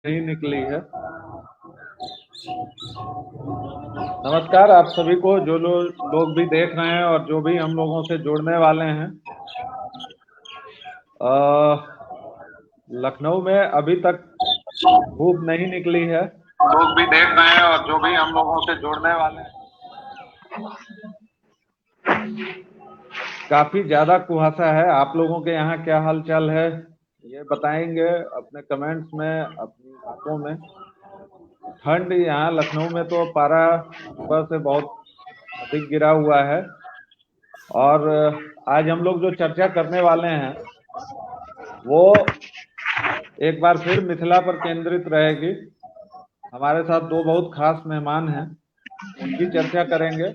नहीं निकली है। नमस्कार आप सभी को, जो लोग भी देख रहे हैं और जो भी हम लोगों से जुड़ने वाले हैं। लखनऊ में अभी तक धूप नहीं निकली है। लोग भी देख रहे हैं और जो भी हम लोगों से जुड़ने वाले हैं। काफी ज्यादा कुहासा है। आप लोगों के यहाँ क्या हाल चाल है, ये बताएंगे अपने कमेंट्स में, अपनी बातों में। ठंड यहाँ लखनऊ में तो पारा सुबह से बहुत अधिक गिरा हुआ है। और आज हम लोग जो चर्चा करने वाले हैं वो एक बार फिर मिथिला पर केंद्रित रहेगी। हमारे साथ दो बहुत खास मेहमान हैं, उनकी चर्चा करेंगे।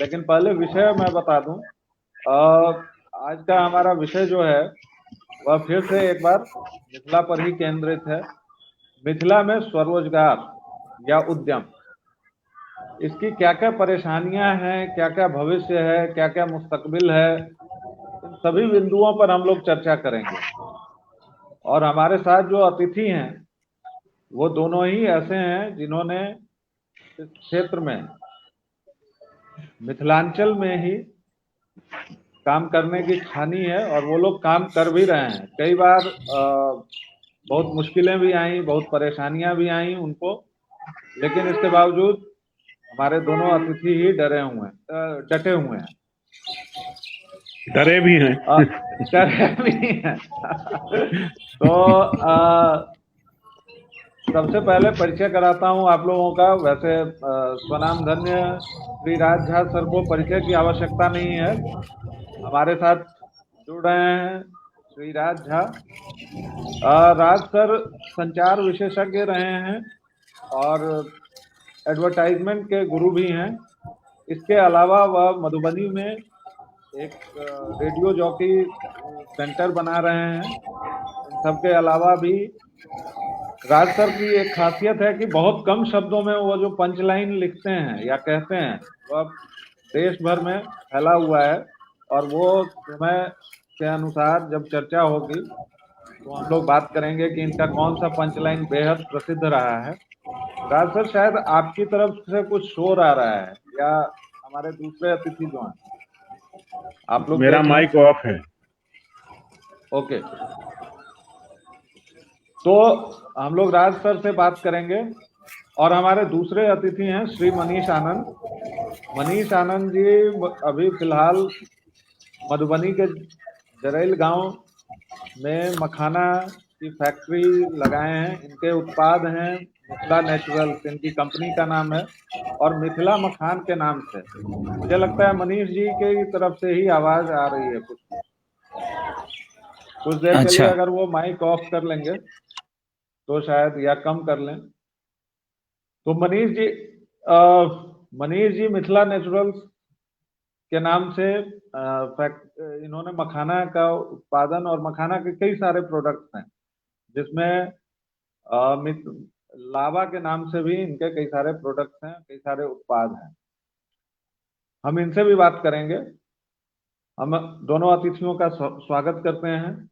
लेकिन पहले विषय मैं बता दूं। आज का हमारा विषय जो है वह फिर से एक बार मिथिला पर ही केंद्रित है। मिथिला में स्वरोजगार या उद्यम, इसकी क्या क्या परेशानियां हैं, क्या क्या भविष्य है, क्या क्या मुस्तकबिल है, इन सभी बिंदुओं पर हम लोग चर्चा करेंगे। और हमारे साथ जो अतिथि हैं वो दोनों ही ऐसे हैं जिन्होंने इस क्षेत्र में, मिथिलांचल में ही काम करने की ठानी है और वो लोग काम कर भी रहे हैं। कई बार बहुत मुश्किलें भी आई, बहुत परेशानियां भी आई उनको, लेकिन इसके बावजूद हमारे दोनों अतिथि ही डटे हुए हैं। डरे भी हैं। डरे भी हैं। तो सबसे पहले परिचय कराता हूं आप लोगों का। वैसे स्वनाम धन्य श्री राज झा सर को परिचय की आवश्यकता नहीं है। हमारे साथ जुड़ रहे हैं श्री राज झा। राज सर संचार विशेषज्ञ रहे हैं और एडवर्टाइजमेंट के गुरु भी हैं। इसके अलावा वह मधुबनी में एक रेडियो जॉकी सेंटर बना रहे हैं। इन सबके अलावा भी राज सर की एक खासियत है कि बहुत कम शब्दों में वो जो पंच लाइन लिखते हैं या कहते हैं वह देश भर में फैला हुआ है। और वो समय के अनुसार जब चर्चा होगी तो हम लोग बात करेंगे कि इनका कौन सा पंच लाइन बेहद प्रसिद्ध रहा है। राज सर, शायद आपकी तरफ से कुछ शोर आ रहा है, या हमारे दूसरे अतिथि जो हैं आप लोग मेरा देख लें। माइक ऑफ है। ओके, तो हम लोग राज सर से बात करेंगे। और हमारे दूसरे अतिथि हैं श्री मनीष आनंद। मनीष आनंद जी अभी फिलहाल मधुबनी के जरैल गांव में मखाना की फैक्ट्री लगाए हैं। इनके उत्पाद हैं मिथिला नेचुरल्स, इनकी कंपनी का नाम है, और मिथिला मखान के नाम से। मुझे लगता है मनीष जी की तरफ से ही आवाज आ रही है। कुछ कुछ देर के लिए अच्छा। अगर वो माइक ऑफ कर लेंगे तो शायद, या कम कर लें तो। मनीष जी मिथिला नेचुरल्स के नाम से इन्होंने मखाना का उत्पादन और मखाना के कई सारे प्रोडक्ट्स हैं, जिसमें लावा के नाम से भी इनके कई सारे प्रोडक्ट्स हैं, कई सारे उत्पाद हैं। हम इनसे भी बात करेंगे। हम दोनों अतिथियों का स्वागत करते हैं।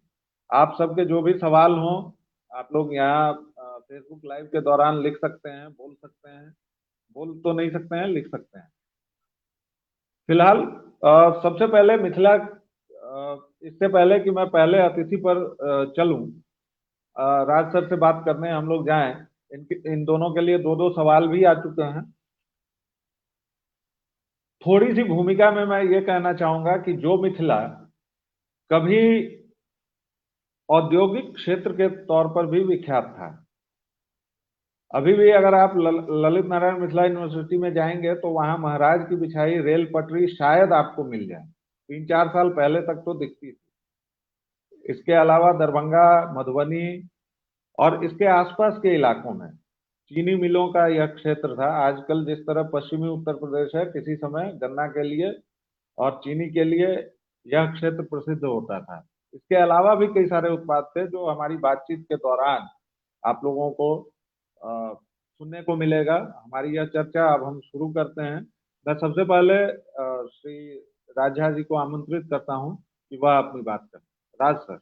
आप सबके जो भी सवाल हों आप लोग यहाँ फेसबुक लाइव के दौरान लिख सकते हैं, बोल सकते हैं। बोल तो नहीं सकते हैं, लिख सकते हैं। फिलहाल सबसे पहले मिथिला, इससे पहले कि मैं पहले अतिथि पर चलूं, राज सर से बात करने हम लोग जाएं। इन दोनों के लिए दो दो सवाल भी आ चुके हैं। थोड़ी सी भूमिका में मैं ये कहना चाहूंगा कि जो मिथिला कभी औद्योगिक क्षेत्र के तौर पर भी विख्यात था, अभी भी अगर आप ललित नारायण मिथिला यूनिवर्सिटी में जाएंगे तो वहां महाराज की बिछाई रेल पटरी शायद आपको मिल जाए। 3-4 साल पहले तक तो दिखती थी। इसके अलावा दरभंगा, मधुबनी और इसके आसपास के इलाकों में चीनी मिलों का यह क्षेत्र था। आजकल जिस तरह पश्चिमी उत्तर प्रदेश है, किसी समय गन्ना के लिए और चीनी के लिए यह क्षेत्र प्रसिद्ध होता था। इसके अलावा भी कई सारे उत्पाद थे जो हमारी बातचीत के दौरान आप लोगों को सुनने को मिलेगा। हमारी यह चर्चा अब हम शुरू करते हैं। मैं सबसे पहले श्री राजा जी को आमंत्रित करता हूं कि वह अपनी बात करें। राज सर।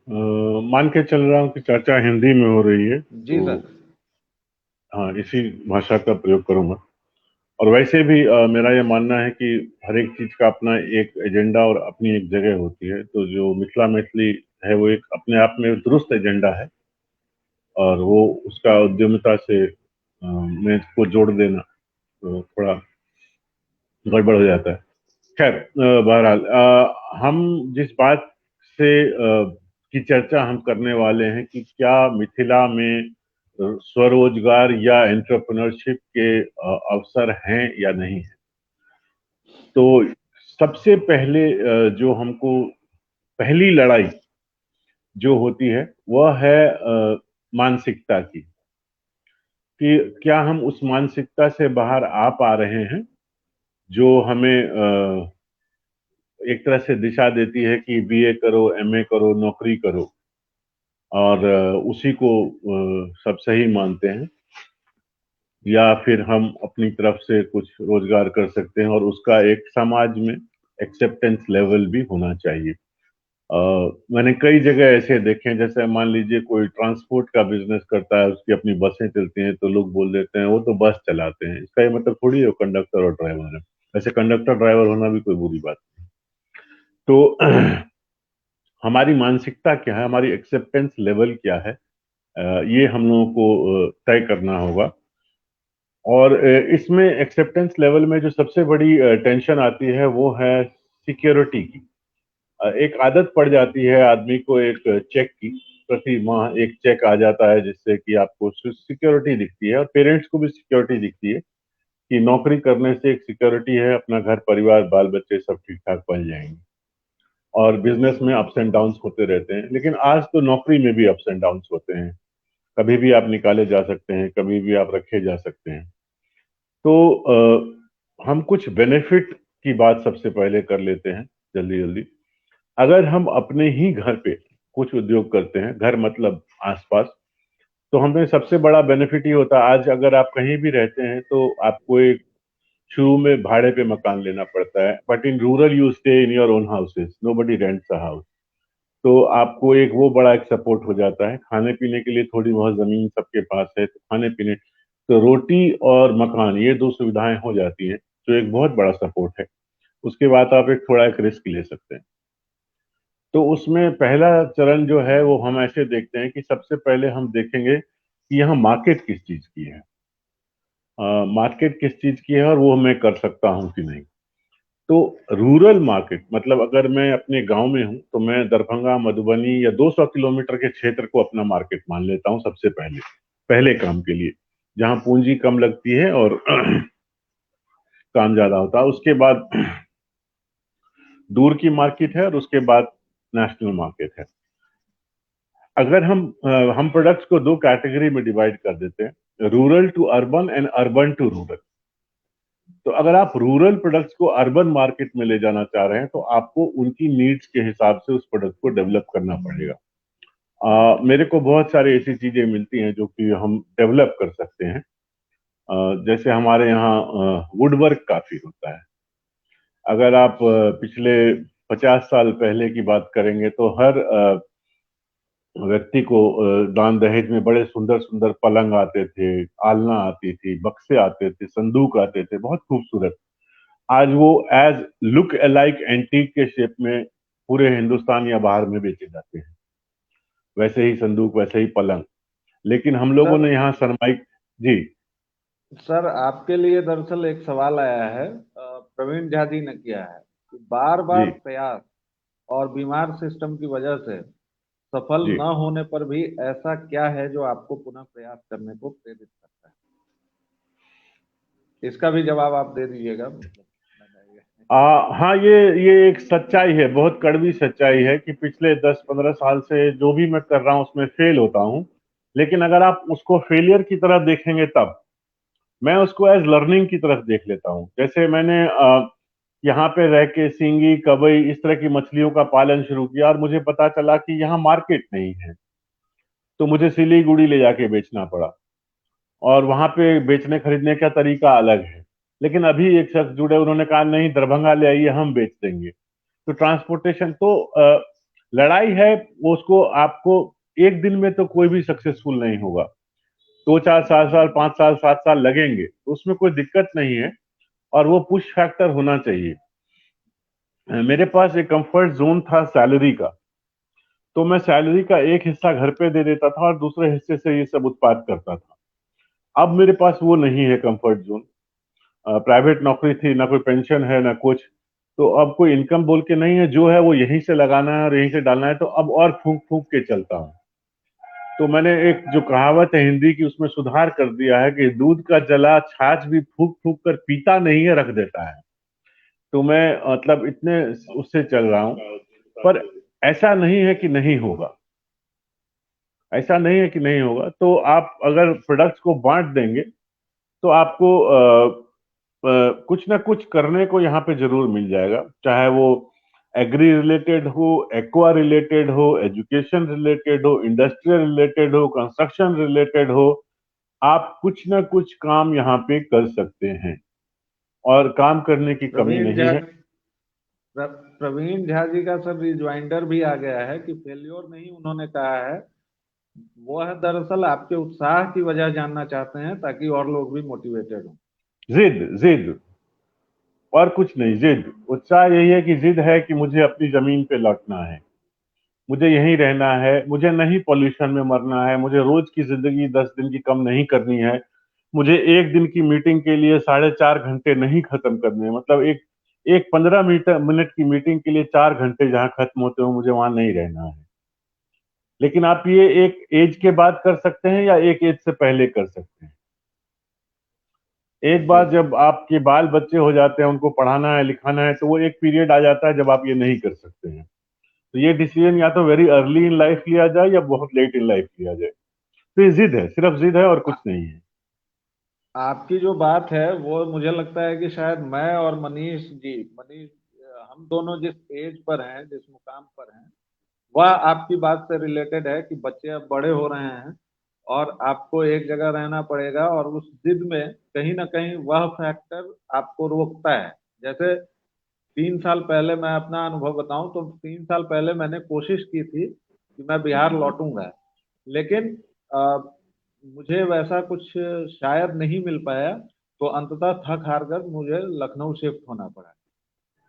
मान के चल रहा हूँ कि चर्चा हिंदी में हो रही है, जी तो सर। हाँ, इसी भाषा का प्रयोग करूंगा। और वैसे भी मेरा ये मानना है कि हर एक चीज का अपना एक एजेंडा और अपनी एक जगह होती है। तो जो मिथिला मैथिली है वो एक अपने आप में दुरुस्त एजेंडा है, और वो उसका उद्यमिता से में को जोड़ देना तो थोड़ा गड़बड़ हो जाता है। खैर, बहरहाल हम जिस बात से की चर्चा हम करने वाले हैं कि क्या मिथिला में स्वरोजगार या एंटरप्रेन्योरशिप के अवसर हैं या नहीं है। तो सबसे पहले जो हमको पहली लड़ाई जो होती है वह है मानसिकता की, कि क्या हम उस मानसिकता से बाहर आ पा रहे हैं जो हमें एक तरह से दिशा देती है कि बीए करो, एमए करो, नौकरी करो, और उसी को सब सही मानते हैं, या फिर हम अपनी तरफ से कुछ रोजगार कर सकते हैं और उसका एक समाज में एक्सेप्टेंस लेवल भी होना चाहिए। मैंने कई जगह ऐसे देखे हैं, जैसे मान लीजिए कोई ट्रांसपोर्ट का बिजनेस करता है, उसकी अपनी बसें चलती हैं, तो लोग बोल देते हैं वो तो बस चलाते हैं। इसका ये मतलब थोड़ी है कंडक्टर और ड्राइवर है। वैसे कंडक्टर ड्राइवर होना भी कोई बुरी बात नहीं। तो हमारी मानसिकता क्या है, हमारी एक्सेप्टेंस लेवल क्या है, ये हम लोगों को तय करना होगा। और इसमें एक्सेप्टेंस लेवल में जो सबसे बड़ी टेंशन आती है वो है सिक्योरिटी की। एक आदत पड़ जाती है आदमी को एक चेक की, प्रति माह एक चेक आ जाता है जिससे कि आपको सिक्योरिटी दिखती है, और पेरेंट्स को भी सिक्योरिटी दिखती है कि नौकरी करने से एक सिक्योरिटी है, अपना घर परिवार बाल बच्चे सब ठीक ठाक पल जाएंगे। और बिजनेस में अप्स एंड डाउन्स होते रहते हैं, लेकिन आज तो नौकरी में भी अप्स एंड डाउन्स होते हैं। कभी भी आप निकाले जा सकते हैं, कभी भी आप रखे जा सकते हैं। तो हम कुछ बेनिफिट की बात सबसे पहले कर लेते हैं, जल्दी जल्दी। अगर हम अपने ही घर पे कुछ उद्योग करते हैं, घर मतलब आसपास, तो हमें सबसे बड़ा बेनिफिट ये होता है। आज अगर आप कहीं भी रहते हैं तो आपको एक शुरू में भाड़े पे मकान लेना पड़ता है, but in rural you stay in your own houses, nobody rents a house. तो आपको एक वो बड़ा एक सपोर्ट हो जाता है। खाने पीने के लिए थोड़ी बहुत जमीन सबके पास है, तो खाने पीने, तो रोटी और मकान, ये दो सुविधाएं हो जाती हैं, जो एक बहुत बड़ा सपोर्ट है। उसके बाद आप एक थोड़ा एक रिस्क ले सकते हैं। तो उसमें पहला चरण जो है वो हम ऐसे देखते हैं कि सबसे पहले हम देखेंगे कि यहाँ मार्केट किस चीज की है, मार्केट किस चीज की है और वो मैं कर सकता हूँ कि नहीं। तो रूरल मार्केट मतलब अगर मैं अपने गांव में हूं तो मैं दरभंगा, मधुबनी या 200 किलोमीटर के क्षेत्र को अपना मार्केट मान लेता हूं सबसे पहले, पहले काम के लिए, जहां पूंजी कम लगती है और काम ज्यादा होता है। उसके बाद दूर की मार्केट है, और उसके बाद नेशनल मार्केट है। अगर हम प्रोडक्ट्स को दो कैटेगरी में डिवाइड कर देते हैं, rural to urban and urban to rural. तो अगर आप रूरल प्रोडक्ट्स को अर्बन मार्केट में ले जाना चाह रहे हैं तो आपको उनकी नीड्स के हिसाब से उस प्रोडक्ट को डेवलप करना पड़ेगा। मेरे को बहुत सारी ऐसी चीजें मिलती हैं जो कि हम डेवलप कर सकते हैं। जैसे हमारे यहाँ वुड वर्क काफी होता है। अगर आप पिछले 50 साल पहले की बात करेंगे तो हर व्यक्ति को दान दहेज में बड़े सुंदर सुंदर पलंग आते थे, आलना आती थी, बक्से आते थे, संदूक आते थे, बहुत खूबसूरत। आज वो एज लुक अलाइक एंटीक के शेप में पूरे हिंदुस्तान या बाहर में बेचे जाते हैं, वैसे ही संदूक, वैसे ही पलंग। लेकिन हम लोगों सर ने यहाँ सरमाई। जी। सर आपके लिए दरअसल एक सवाल आया है, प्रवीण झा जी ने किया है कि बार जी। बार प्रयास और बीमार सिस्टम की वजह से सफल जी। न होने पर भी ऐसा क्या है जो आपको पुनः प्रयास करने को प्रेरित करता है? इसका भी जवाब आप दे दीजिएगा, मतलब हाँ, ये एक सच्चाई है, बहुत कड़वी सच्चाई है कि पिछले 10-15 साल से जो भी मैं कर रहा हूँ उसमें फेल होता हूँ। लेकिन अगर आप उसको फेलियर की तरह देखेंगे तब, मैं उसको एज लर्निंग की तरफ देख लेता हूँ। जैसे मैंने यहाँ पे रह के सिंगी, कबई, इस तरह की मछलियों का पालन शुरू किया और मुझे पता चला कि यहाँ मार्केट नहीं है, तो मुझे सिलीगुड़ी ले जाके बेचना पड़ा। और वहां पे बेचने खरीदने का तरीका अलग है। लेकिन अभी एक शख्स जुड़े, उन्होंने कहा नहीं, दरभंगा ले आइए, हम बेच देंगे। तो ट्रांसपोर्टेशन तो लड़ाई है वो, उसको आपको एक दिन में तो कोई भी सक्सेसफुल नहीं होगा, 2 4 4 साल 5 साल 7 साल लगेंगे, उसमें कोई दिक्कत नहीं है। और वो पुश फैक्टर होना चाहिए। मेरे पास एक कंफर्ट जोन था सैलरी का, तो मैं सैलरी का एक हिस्सा घर पे दे देता था और दूसरे हिस्से से ये सब उत्पाद करता था। अब मेरे पास वो नहीं है कंफर्ट जोन। प्राइवेट नौकरी थी, ना कोई पेंशन है ना कुछ, तो अब कोई इनकम बोल के नहीं है, जो है वो यहीं से लगाना है और यहीं से डालना है, तो अब और फूंक फूंक के चलता हूँ। तो मैंने एक जो कहावत है हिंदी की, उसमें सुधार कर दिया है कि दूध का जला छाछ भी फूंक फूंक कर पीता नहीं है, रख देता है। तो मैं मतलब इतने उससे चल रहा हूँ। पर ऐसा नहीं है कि नहीं होगा, ऐसा नहीं है कि नहीं होगा। तो आप अगर प्रोडक्ट्स को बांट देंगे तो आपको कुछ ना कुछ करने को यहाँ पे जरूर मिल जाएगा, चाहे वो एग्री रिलेटेड हो, एक्वा रिलेटेड हो, एजुकेशन रिलेटेड हो, इंडस्ट्रियल रिलेटेड हो, कंस्ट्रक्शन रिलेटेड हो। आप कुछ ना कुछ काम यहाँ पे कर सकते हैं और काम करने की कमी प्रवीण नहीं झा है। प्रवीण झा जी का सर रिज्वाइंडर भी आ गया है कि फेल्योर नहीं उन्होंने कहा है, वो है दरअसल आपके उत्साह की वजह जानना चाहते हैं ताकि और लोग भी मोटिवेटेड हों। जिद, जिद और कुछ नहीं, जिद। उत्साह यही है कि जिद है कि मुझे अपनी जमीन पे लौटना है, मुझे यहीं रहना है, मुझे नहीं पॉल्यूशन में मरना है, मुझे रोज की जिंदगी 10 दिन की कम नहीं करनी है, मुझे एक दिन की मीटिंग के लिए 4.5 घंटे नहीं खत्म करने हैं। मतलब एक एक 15 मिनट की मीटिंग के लिए 4 घंटे जहां खत्म होते हो, मुझे वहां नहीं रहना है। लेकिन आप ये एक एज के बाद कर सकते हैं या एक एज से पहले कर सकते हैं। एक जी। बार जब आपके बाल बच्चे हो जाते हैं, उनको पढ़ाना है लिखाना है, तो वो एक पीरियड आ जाता है जब आप ये नहीं कर सकते हैं। तो ये डिसीजन या तो वेरी अर्ली इन लाइफ लिया जाए या बहुत लेट इन लाइफ लिया जाए। तो ये जिद है, सिर्फ जिद है और कुछ आ, नहीं है। आपकी जो बात है वो मुझे लगता है कि शायद मैं और मनीष हम दोनों जिस एज पर हैं, जिस मुकाम पर हैं, वह आपकी बात से रिलेटेड है कि बच्चे अब बड़े हो रहे हैं और आपको एक जगह रहना पड़ेगा, और उस जिद में कहीं ना कहीं वह फैक्टर आपको रोकता है। जैसे 3 साल पहले मैं अपना अनुभव बताऊं तो 3 साल पहले मैंने कोशिश की थी कि मैं बिहार लौटूंगा, लेकिन मुझे वैसा कुछ शायद नहीं मिल पाया, तो अंततः थक हार कर मुझे लखनऊ शिफ्ट होना पड़ा।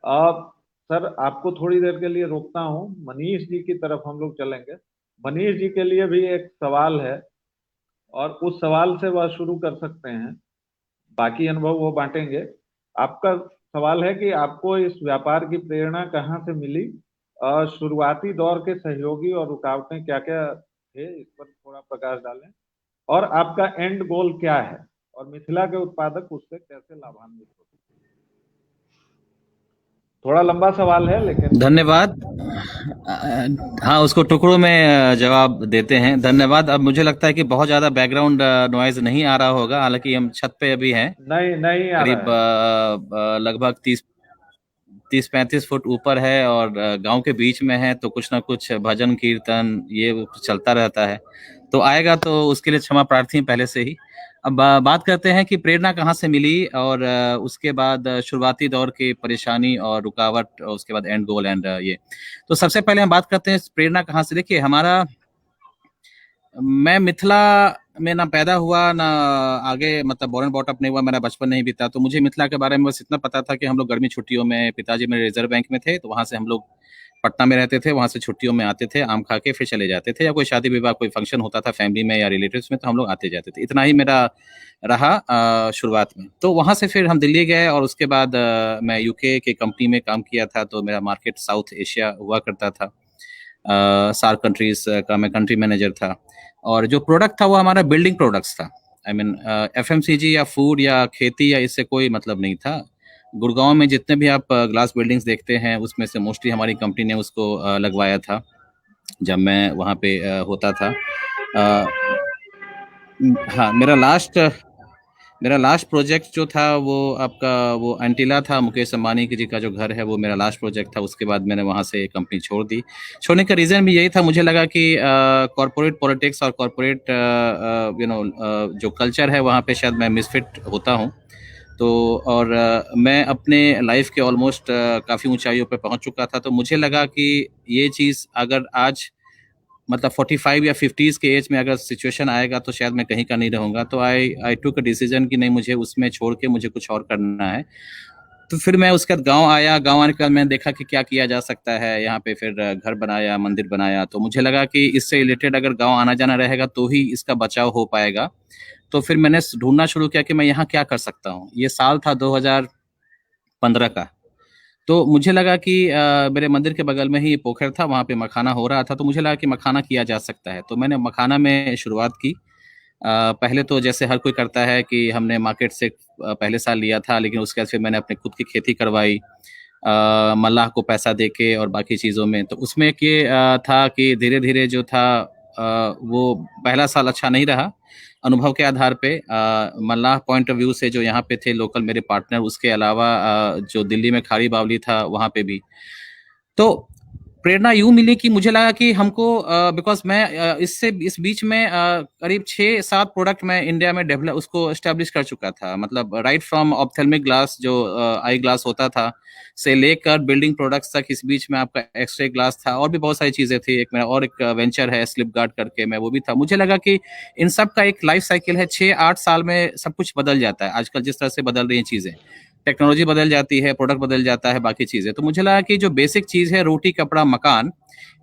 अब सर आपको थोड़ी देर के लिए रोकता हूँ, मनीष जी की तरफ हम लोग चलेंगे। मनीष जी के लिए भी एक सवाल है और उस सवाल से वह शुरू कर सकते हैं, बाकी अनुभव वो बांटेंगे। आपका सवाल है कि आपको इस व्यापार की प्रेरणा कहाँ से मिली, और शुरुआती दौर के सहयोगी और रुकावटें क्या क्या थे, इस पर थोड़ा प्रकाश डालें, और आपका एंड गोल क्या है, और मिथिला के उत्पादक उससे कैसे लाभान्वित होते हैं। थोड़ा लंबा सवाल है लेकिन धन्यवाद। हाँ, उसको टुकड़ों में जवाब देते हैं। धन्यवाद। अब मुझे लगता है कि बहुत ज़्यादा बैकग्राउंड नॉइज नहीं आ रहा होगा, हालांकि हम छत पे अभी हैं। नहीं नहीं आ रहा करीब है। लगभग 30-35 फुट ऊपर है और गांव के बीच में है, तो कुछ ना कुछ भजन कीर्तन ये चलता रहता है, तो आएगा तो उसके लिए क्षमा प्रार्थी पहले से ही। अब बात करते हैं कि प्रेरणा कहाँ से मिली, और उसके बाद शुरुआती दौर की परेशानी और रुकावट, और उसके बाद एंड गोल एंड ये। तो सबसे पहले हम बात करते हैं प्रेरणा कहाँ से। देखिए, मैं मिथिला में ना पैदा हुआ ना आगे, मतलब बोर्न बॉट अप नहीं हुआ, मेरा बचपन नहीं बीता। तो मुझे मिथिला के बारे में बस इतना पता था कि हम लोग गर्मी छुट्टियों में, पिताजी मेरे रिजर्व बैंक में थे, तो वहां से हम लोग पटना में रहते थे, वहां से छुट्टियों में आते थे, आम खा के फिर चले जाते थे, या कोई शादी विवाह कोई फंक्शन होता था फैमिली में या रिलेटिव्स में, तो हम लोग आते जाते थे। इतना ही मेरा रहा शुरुआत में। तो वहां से फिर हम दिल्ली गए, और उसके बाद मैं यूके के कंपनी में काम किया था, तो मेरा मार्केट साउथ एशिया हुआ करता था। सार्क कंट्रीज का मैं कंट्री मैनेजर था, और जो प्रोडक्ट था वो हमारा बिल्डिंग प्रोडक्ट्स था। आई मीन एफएमसीजी या फूड या खेती या इससे कोई मतलब नहीं था। गुड़गांव में जितने भी आप ग्लास बिल्डिंग्स देखते हैं, उसमें से मोस्टली हमारी कंपनी ने उसको लगवाया था जब मैं वहाँ पे होता था। हाँ, मेरा लास्ट प्रोजेक्ट जो था वो आपका वो एंटीला था, मुकेश अंबानी की जी का जो घर है, वो मेरा लास्ट प्रोजेक्ट था। उसके बाद मैंने वहाँ से कंपनी छोड़ दी। छोड़ने का रीज़न भी यही था, मुझे लगा कि कॉरपोरेट पॉलिटिक्स और कॉरपोरेट जो कल्चर है वहाँ पे शायद मैं मिसफिट होता हूँ। तो और मैं अपने लाइफ के ऑलमोस्ट काफ़ी ऊंचाइयों पे पहुंच चुका था, तो मुझे लगा कि ये चीज़ अगर आज मतलब 45 या 50s के एज में अगर सिचुएशन आएगा तो शायद मैं कहीं का नहीं रहूँगा। तो आई टुक अ डिसीजन कि नहीं, मुझे उसमें छोड़ के मुझे कुछ और करना है। तो फिर मैं उसके बाद गांव आया। गांव आने के बाद मैंने देखा कि क्या किया जा सकता है यहाँ पे। फिर घर बनाया, मंदिर बनाया। तो मुझे लगा कि इससे रिलेटेड अगर गांव आना जाना रहेगा तो ही इसका बचाव हो पाएगा। तो फिर मैंने ढूंढना शुरू किया कि मैं यहाँ क्या कर सकता हूँ। ये साल था 2015 का। तो मुझे लगा कि मेरे मंदिर के बगल में ही पोखर था, वहाँ पे मखाना हो रहा था। तो मुझे लगा कि मखाना किया जा सकता है। तो मैंने मखाना में शुरुआत की। पहले तो जैसे हर कोई करता है कि हमने मार्केट से पहले साल लिया था, लेकिन उसके बाद फिर मैंने अपने खुद की खेती करवाई, मल्लाह को पैसा देके और बाकी चीज़ों में। तो उसमें एक ये था कि धीरे धीरे जो था वो पहला साल अच्छा नहीं रहा। अनुभव के आधार पे मल्लाह पॉइंट ऑफ व्यू से जो यहाँ पे थे लोकल मेरे पार्टनर, उसके अलावा जो दिल्ली में खारी बावली था वहाँ पे भी। तो प्रेरणा यूं मिली कि मुझे लगा कि हमको बिकॉज मैं इस बीच में करीब 6-7 प्रोडक्ट मैं इंडिया में डेवलप उसको एस्टेब्लिश कर चुका था। मतलब राइट फ्रॉम ऑप्थेल्मिक ग्लास जो आई ग्लास होता था से लेकर बिल्डिंग प्रोडक्ट्स तक, इस बीच में आपका एक्सरे ग्लास था और भी बहुत सारी चीजें थी। एक मेरा और एक वेंचर है स्लिप गार्ड करके, मैं वो भी था। मुझे लगा कि इन सब का एक लाइफ साइकिल है, 6-8 साल में सब कुछ बदल जाता है। आजकल जिस तरह से बदल रही हैं चीजें, टेक्नोलॉजी बदल जाती है, प्रोडक्ट बदल जाता है, बाकी चीजें। तो मुझे लगा कि जो बेसिक चीज है रोटी कपड़ा मकान,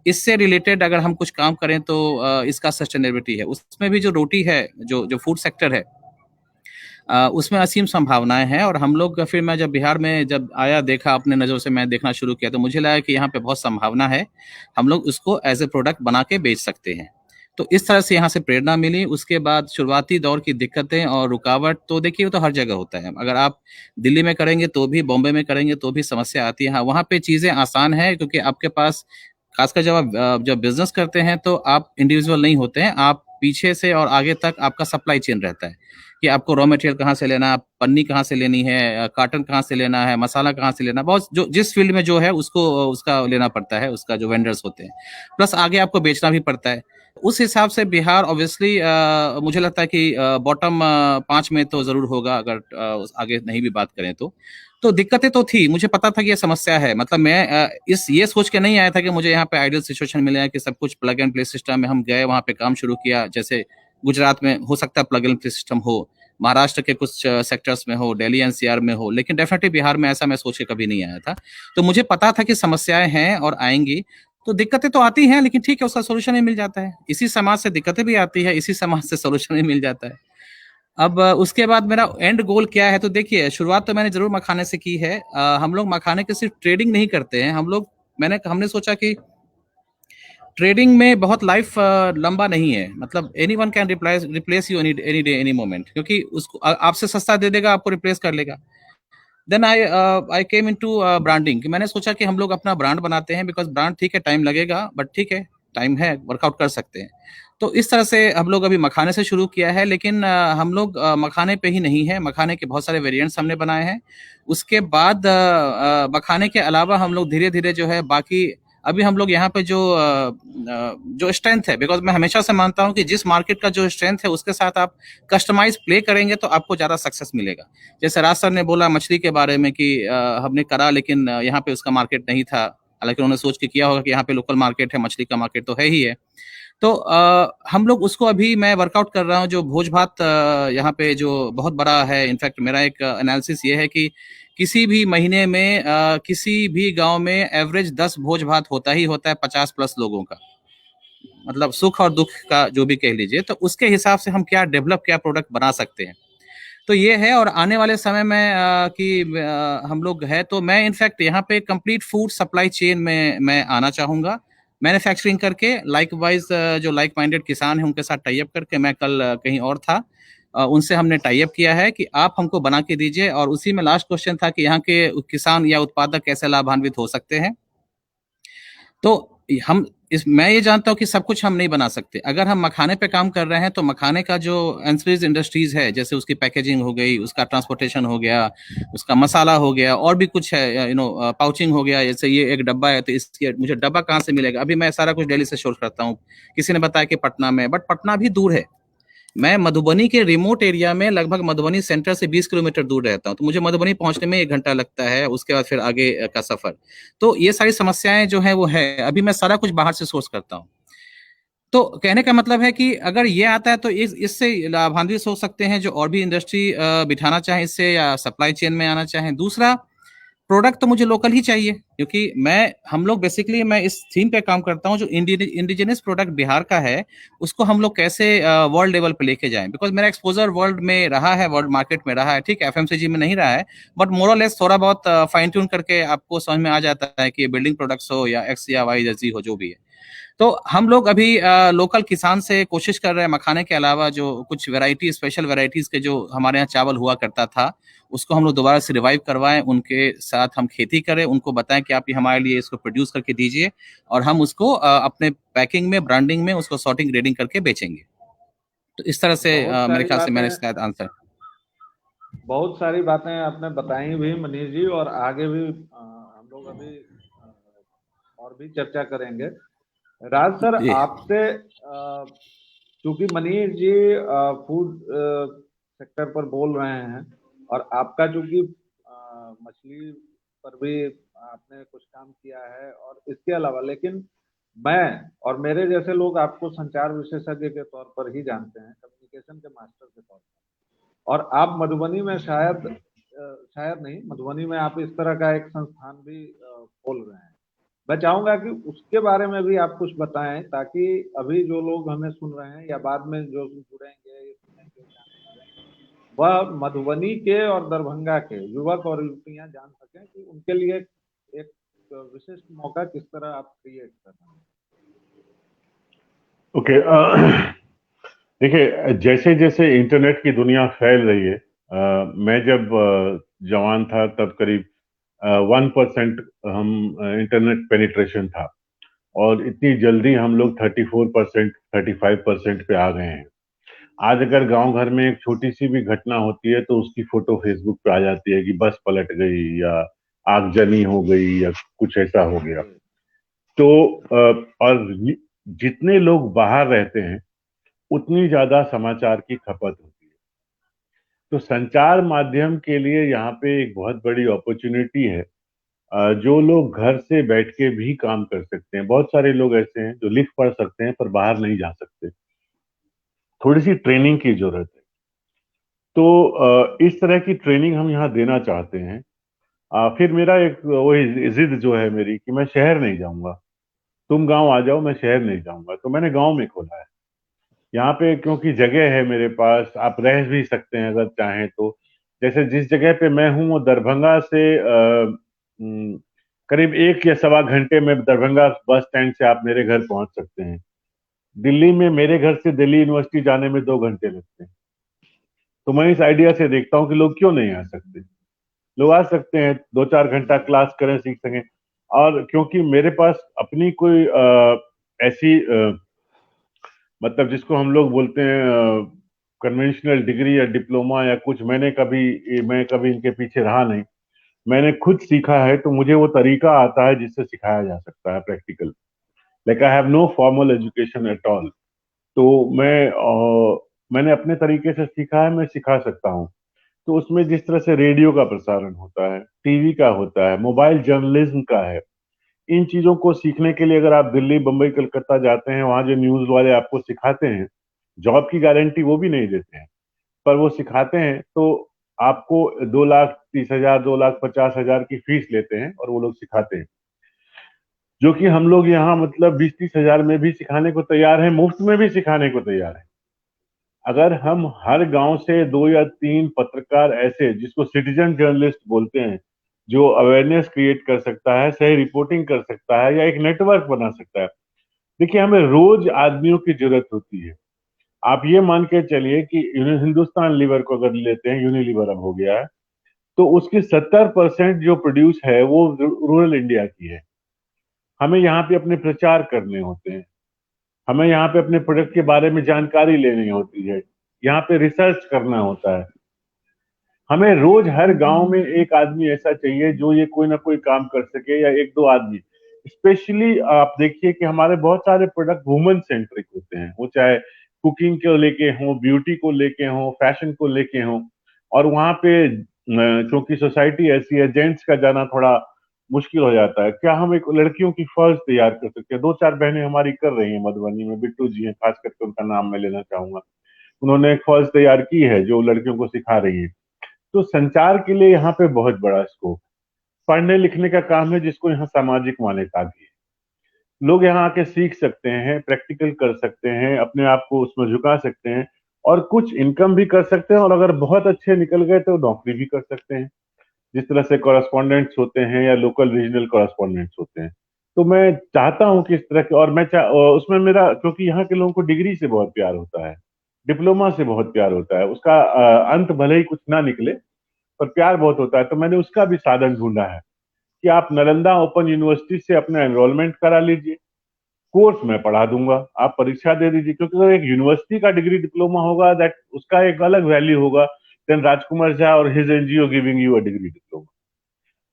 इससे रिलेटेड अगर हम कुछ काम करें तो इसका सस्टेनेबिलिटी है। उसमें भी जो रोटी है, जो जो फूड सेक्टर है, उसमें असीम संभावनाएं हैं। और हम लोग फिर मैं जब बिहार में जब आया, देखा अपने नज़रों से, मैं देखना शुरू किया, तो मुझे लगा कि यहाँ पे बहुत संभावना है, हम लोग उसको एज ए प्रोडक्ट बना के बेच सकते हैं। तो इस तरह से यहाँ से प्रेरणा मिली। उसके बाद शुरुआती दौर की दिक्कतें और रुकावट तो देखिए वो तो हर जगह होता है। अगर आप दिल्ली में करेंगे तो भी, बॉम्बे में करेंगे तो भी समस्या आती है। हाँ, वहाँ पे चीज़ें आसान है क्योंकि आपके पास, खासकर जब बिजनेस करते हैं तो आप इंडिविजुअल नहीं होते हैं, आप पीछे से और आगे तक आपका सप्लाई चेन रहता है कि आपको रॉ मटेरियल कहाँ से लेना है, पन्नी कहाँ से लेनी है, काटन कहाँ से लेना है, मसाला कहाँ से लेना, बहुत जो जिस फील्ड में जो है उसको उसका लेना पड़ता है, उसका जो वेंडर्स होते हैं, प्लस आगे आपको बेचना भी पड़ता है। उस हिसाब से बिहार ऑब्वियसली मुझे लगता है कि बॉटम 5 में तो जरूर होगा, अगर आगे नहीं भी बात करें तो दिक्कतें तो थी, मुझे पता था कि ये समस्या है। मतलब मैं ये सोच के नहीं आया था कि मुझे यहाँ पे आइडियल सिचुएशन मिलेगा कि सब कुछ प्लग एंड प्ले सिस्टम में। हम गए, वहाँ पे काम शुरू किया। जैसे गुजरात में हो सकता है प्लग एंड प्ले सिस्टम हो, महाराष्ट्र के कुछ सेक्टर्स में हो, दिल्ली एनसीआर में हो, लेकिन डेफिनेटली बिहार में ऐसा मैं सोच के कभी नहीं आया था। तो मुझे पता था कि समस्याएं हैं और आएंगी। तो दिक्कतें तो आती हैं, लेकिन ठीक है, उसका सोल्यूशन ही मिल जाता है। इसी समाज से दिक्कतें भी आती है, इसी समाज से सोल्यूशन ही मिल जाता है। अब उसके बाद मेरा एंड गोल क्या है, तो देखिए शुरुआत तो मैंने जरूर मखाने से की है। हम लोग मखाने की सिर्फ ट्रेडिंग नहीं करते हैं। हमने सोचा कि ट्रेडिंग में बहुत लाइफ लंबा नहीं है। मतलब any one can replace you any day any moment, क्योंकि उसको आपसे सस्ता दे देगा, आपको रिप्लेस कर लेगा। Then I came into branding, कि मैंने सोचा कि हम लोग अपना ब्रांड बनाते हैं। बिकॉज ब्रांड ठीक है, टाइम लगेगा, बट ठीक है, टाइम है, वर्कआउट कर सकते हैं। तो इस तरह से हम लोग अभी मखाने से शुरू किया है। लेकिन हम लोग मखाने पे ही नहीं है, मखाने के बहुत सारे वेरिएंट्स हमने बनाए हैं। उसके बाद मखाने के अलावा हम लोग धीरे धीरे जो है बाकी, अभी हम लोग यहाँ पे जो स्ट्रेंथ है, बिकॉज मैं हमेशा से मानता हूँ कि जिस मार्केट का जो स्ट्रेंथ है उसके साथ आप कस्टमाइज प्ले करेंगे तो आपको ज़्यादा सक्सेस मिलेगा। जैसे राज सर ने बोला मछली के बारे में कि हमने करा, लेकिन यहाँ पे उसका मार्केट नहीं था। हालांकि उन्होंने सोच के किया होगा कि यहाँ पे लोकल मार्केट है, मछली का मार्केट तो है ही है। तो हम लोग उसको अभी मैं वर्कआउट कर रहा हूँ। जो भोज भात यहाँ पे जो बहुत बड़ा है, इनफैक्ट मेरा एक एनालिसिस ये है कि किसी भी महीने में किसी भी गांव में एवरेज 10 भोज भात होता ही होता है 50+ लोगों का। मतलब सुख और दुख का जो भी कह लीजिए, तो उसके हिसाब से हम क्या डेवलप, क्या प्रोडक्ट बना सकते हैं, तो ये है। और आने वाले समय में हम लोग है, तो मैं इनफैक्ट यहाँ पे कंप्लीट फूड सप्लाई चेन में मैं आना चाहूंगा, मैन्युफैक्चरिंग करके। लाइकवाइज जो लाइक माइंडेड किसान है उनके साथ टाई अप करके, मैं कल कहीं और था, उनसे हमने टाई अप किया है कि आप हमको बना के दीजिए। और उसी में लास्ट क्वेश्चन था कि यहाँ के किसान या उत्पादक कैसे लाभान्वित हो सकते हैं। तो मैं ये जानता हूँ कि सब कुछ हम नहीं बना सकते। अगर हम मखाने पे काम कर रहे हैं तो मखाने का जो एंसिलरीज इंडस्ट्रीज है, जैसे उसकी पैकेजिंग हो गई, उसका ट्रांसपोर्टेशन हो गया, उसका मसाला हो गया, और भी कुछ है, पाउचिंग हो गया। जैसे ये एक डब्बा है, तो इसके मुझे डब्बा कहाँ से मिलेगा? अभी मैं सारा कुछ दिल्ली से सोर्स करता हूँ। किसी ने बताया कि पटना में, बट पटना भी दूर है। मैं मधुबनी के रिमोट एरिया में, लगभग मधुबनी सेंटर से 20 किलोमीटर दूर रहता हूँ, तो मुझे मधुबनी पहुंचने में 1 घंटा लगता है, उसके बाद फिर आगे का सफर। तो ये सारी समस्याएं जो है वो है, अभी मैं सारा कुछ बाहर से सोर्स करता हूँ। तो कहने का मतलब है कि अगर ये आता है तो इससे लाभान्वित हो सकते हैं जो और भी इंडस्ट्री बिठाना चाहे इससे, या सप्लाई चेन में आना चाहे। दूसरा, प्रोडक्ट तो मुझे लोकल ही चाहिए, क्योंकि हम लोग बेसिकली, मैं इस थीम पे काम करता हूँ, जो इंडिजिनस प्रोडक्ट बिहार का है उसको हम लोग कैसे वर्ल्ड लेवल पे लेके जाएं। बिकॉज मेरा एक्सपोजर वर्ल्ड में रहा है, वर्ल्ड मार्केट में रहा है, ठीक है, एफएमसीजी में नहीं रहा है, बट मोर और लेस थोड़ा बहुत फाइन ट्यून करके आपको समझ में आ जाता है कि बिल्डिंग प्रोडक्ट्स हो या एक्स या वाई या जी हो, जो भी है। तो हम लोग अभी लोकल किसान से कोशिश कर रहे हैं, मखाने के अलावा जो कुछ वैरायटी, स्पेशल वैरायटीज के जो हमारे यहाँ चावल हुआ करता था, उसको हम लोग दोबारा से रिवाइव करवाएं, उनके साथ हम खेती करें, उनको बताएं कि आप ये हमारे लिए इसको प्रोड्यूस करके दीजिए, और हम उसको अपने पैकिंग में, ब्रांडिंग में उसको सॉर्टिंग, ग्रेडिंग करके बेचेंगे। तो इस तरह से बहुत मेरे सारी ख्याल से मैंने बातें, शायद आंसर। बहुत सारी बातें आपने बताई भी मनीष जी, और आगे भी हम लोग अभी और भी चर्चा करेंगे। राज सर, जी आपसे चूंकि मनीष जी फूड सेक्टर पर बोल रहे हैं, और आपका चूंकि मछली पर भी आपने कुछ काम किया है, और इसके अलावा, लेकिन मैं और मेरे जैसे लोग आपको संचार विशेषज्ञ के तौर पर ही जानते हैं, कम्युनिकेशन के मास्टर के तौर पर। और आप मधुबनी में शायद नहीं, मधुबनी में आप इस तरह का एक संस्थान भी खोल रहे हैं। मैं चाहूंगा कि उसके बारे में भी आप कुछ बताएं, ताकि अभी जो लोग हमें सुन रहे हैं या बाद में जो जुड़ेंगे, ये सुनेंगे, जानेंगे, वह मधुबनी के और दरभंगा के युवक और युवतियां जान सकें कि उनके लिए एक विशिष्ट मौका किस तरह आप क्रिएट कर रहे हैं। ओके, देखिए, जैसे जैसे इंटरनेट की दुनिया फैल रही है, मैं जब जवान था तब करीब 1% हम इंटरनेट पेनिट्रेशन था, और इतनी जल्दी हम लोग 34%, 35% पे आ गए हैं। आज अगर गांव घर में एक छोटी सी भी घटना होती है तो उसकी फोटो फेसबुक पे आ जाती है कि बस पलट गई, या आगजनी हो गई, या कुछ ऐसा हो गया। जी। तो और जितने लोग बाहर रहते हैं उतनी ज्यादा समाचार की खपत होती है। तो संचार माध्यम के लिए यहाँ पे एक बहुत बड़ी अपॉर्चुनिटी है। जो लोग घर से बैठ के भी काम कर सकते हैं, बहुत सारे लोग ऐसे हैं जो लिख पढ़ सकते हैं पर बाहर नहीं जा सकते, थोड़ी सी ट्रेनिंग की जरूरत है। तो इस तरह की ट्रेनिंग हम यहाँ देना चाहते हैं। फिर मेरा एक वही जिद जो है मेरी, कि मैं शहर नहीं जाऊंगा, तुम गांव आ जाओ, मैं शहर नहीं जाऊंगा। तो मैंने गांव में खोला है यहाँ पे, क्योंकि जगह है मेरे पास, आप रह भी सकते हैं अगर चाहें तो। जैसे जिस जगह पे मैं हूँ वो दरभंगा से करीब 1 या 1.25 घंटे में दरभंगा बस स्टैंड से आप मेरे घर पहुंच सकते हैं। दिल्ली में मेरे घर से दिल्ली यूनिवर्सिटी जाने में 2 घंटे लगते हैं। तो मैं इस आइडिया से देखता हूँ कि लोग क्यों नहीं आ सकते। लोग आ सकते हैं, 2-4 घंटा क्लास करें, सीख सकें। और क्योंकि मेरे पास अपनी कोई ऐसी मतलब जिसको हम लोग बोलते हैं कन्वेंशनल डिग्री या डिप्लोमा या कुछ, मैं कभी इनके पीछे रहा नहीं। मैंने खुद सीखा है, तो मुझे वो तरीका आता है जिससे सिखाया जा सकता है, practical. Like I have no formal education at all. तो मैंने अपने तरीके से सीखा है, मैं सिखा सकता हूँ। तो उसमें जिस तरह से रेडियो का प्रसारण होता है, टीवी का होता है, मोबाइल जर्नलिज्म का है, इन चीजों को सीखने के लिए अगर आप दिल्ली, बंबई, कलकत्ता जाते हैं, वहां जो न्यूज वाले आपको सिखाते हैं, जॉब की गारंटी वो भी नहीं देते हैं, पर वो सिखाते हैं, तो आपको 2,30,000, 2,50,000 की फीस लेते हैं और वो लोग सिखाते हैं। जो कि हम लोग यहाँ मतलब 20-30 हजार में भी सिखाने को तैयार हैं, मुफ्त में भी सिखाने को तैयार हैं। अगर हम हर गांव से 2 या 3 पत्रकार ऐसे, जिसको सिटीजन जर्नलिस्ट बोलते हैं, जो अवेयरनेस क्रिएट कर सकता है, सही रिपोर्टिंग कर सकता है, या एक नेटवर्क बना सकता है। देखिए, हमें रोज आदमियों की जरूरत होती है। आप ये मान के चलिए कि हिंदुस्तान लीवर को अगर लेते हैं, यूनिलीवर अब हो गया है, तो उसकी 70% जो प्रोड्यूस है वो रूरल इंडिया की है। हमें यहाँ पे अपने प्रचार करने होते हैं, हमें यहाँ पे अपने प्रोडक्ट के बारे में जानकारी लेनी होती है, यहाँ पे रिसर्च करना होता है। हमें रोज हर गांव में एक आदमी ऐसा चाहिए जो ये कोई ना कोई काम कर सके, या 1-2 आदमी। स्पेशली आप देखिए कि हमारे बहुत सारे प्रोडक्ट वुमेन सेंट्रिक होते हैं, वो चाहे कुकिंग को लेके हों, ब्यूटी को लेके हों, फैशन को लेके हों, और वहां पे क्योंकि सोसाइटी ऐसी है, जेंट्स का जाना थोड़ा मुश्किल हो जाता है। क्या हम एक लड़कियों की फर्ज तैयार कर सकते हैं? दो चार बहनें हमारी कर रही हैं, मधुबनी में बिट्टू जी हैं, खास करके उनका नाम मैं लेना चाहूंगा। उन्होंने एक फर्ज तैयार की है जो लड़कियों को सिखा रही है। तो संचार के लिए यहाँ पे बहुत बड़ा स्कोप, पढ़ने लिखने का काम है जिसको यहाँ सामाजिक मान्यता दी है। लोग यहाँ आके सीख सकते हैं, प्रैक्टिकल कर सकते हैं, अपने आप को उसमें झुका सकते हैं, और कुछ इनकम भी कर सकते हैं, और अगर बहुत अच्छे निकल गए तो नौकरी भी कर सकते हैं, जिस तरह से कॉरेस्पॉन्डेंट्स होते हैं या लोकल रीजनल कॉरेस्पॉन्डेंट्स होते हैं। तो मैं चाहता हूं कि इस तरह के, और उसमें मेरा, क्योंकि यहाँ के लोगों को डिग्री से बहुत प्यार होता है, डिप्लोमा से बहुत प्यार होता है, उसका अंत भले ही कुछ ना निकले, पर प्यार बहुत होता है। तो मैंने उसका भी साधन ढूंढा है कि आप नालंदा ओपन यूनिवर्सिटी से अपना एनरोलमेंट करा लीजिए, कोर्स मैं पढ़ा दूंगा, आप परीक्षा दे दीजिए। क्योंकि अगर एक यूनिवर्सिटी का डिग्री डिप्लोमा होगा, दैट उसका एक अलग वैल्यू होगा देन राजकुमार झा और his NGO giving you a degree diploma.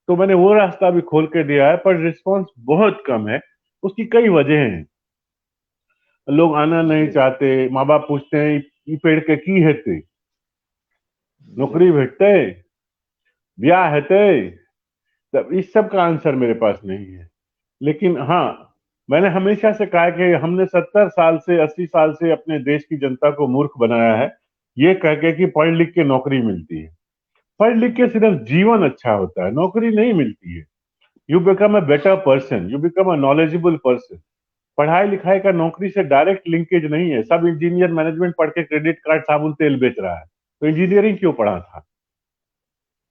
तो मैंने वो रास्ता भी खोल के दिया है, पर रिस्पांस बहुत कम है। उसकी कई वजह हैं। लोग आना नहीं जी चाहते, माँ बाप पूछते हैं ई पेड़ के की हेते, जी नौकरी भेटते, ब्याह हेते, तब इस सब का आंसर मेरे पास नहीं है। लेकिन हाँ, मैंने हमेशा से कहा कि हमने 70 साल से 80 साल से अपने देश की जनता को मूर्ख बनाया है, ये कह के कि पढ़ लिख के नौकरी मिलती है। पढ़ लिख के सिर्फ जीवन अच्छा होता है, नौकरी नहीं मिलती है। You become a better person, you become a knowledgeable person. पढ़ाई लिखाई का नौकरी से डायरेक्ट लिंकेज नहीं है। सब इंजीनियर मैनेजमेंट पढ़ के क्रेडिट कार्ड साबुन तेल बेच रहा है, तो इंजीनियरिंग क्यों पढ़ा था?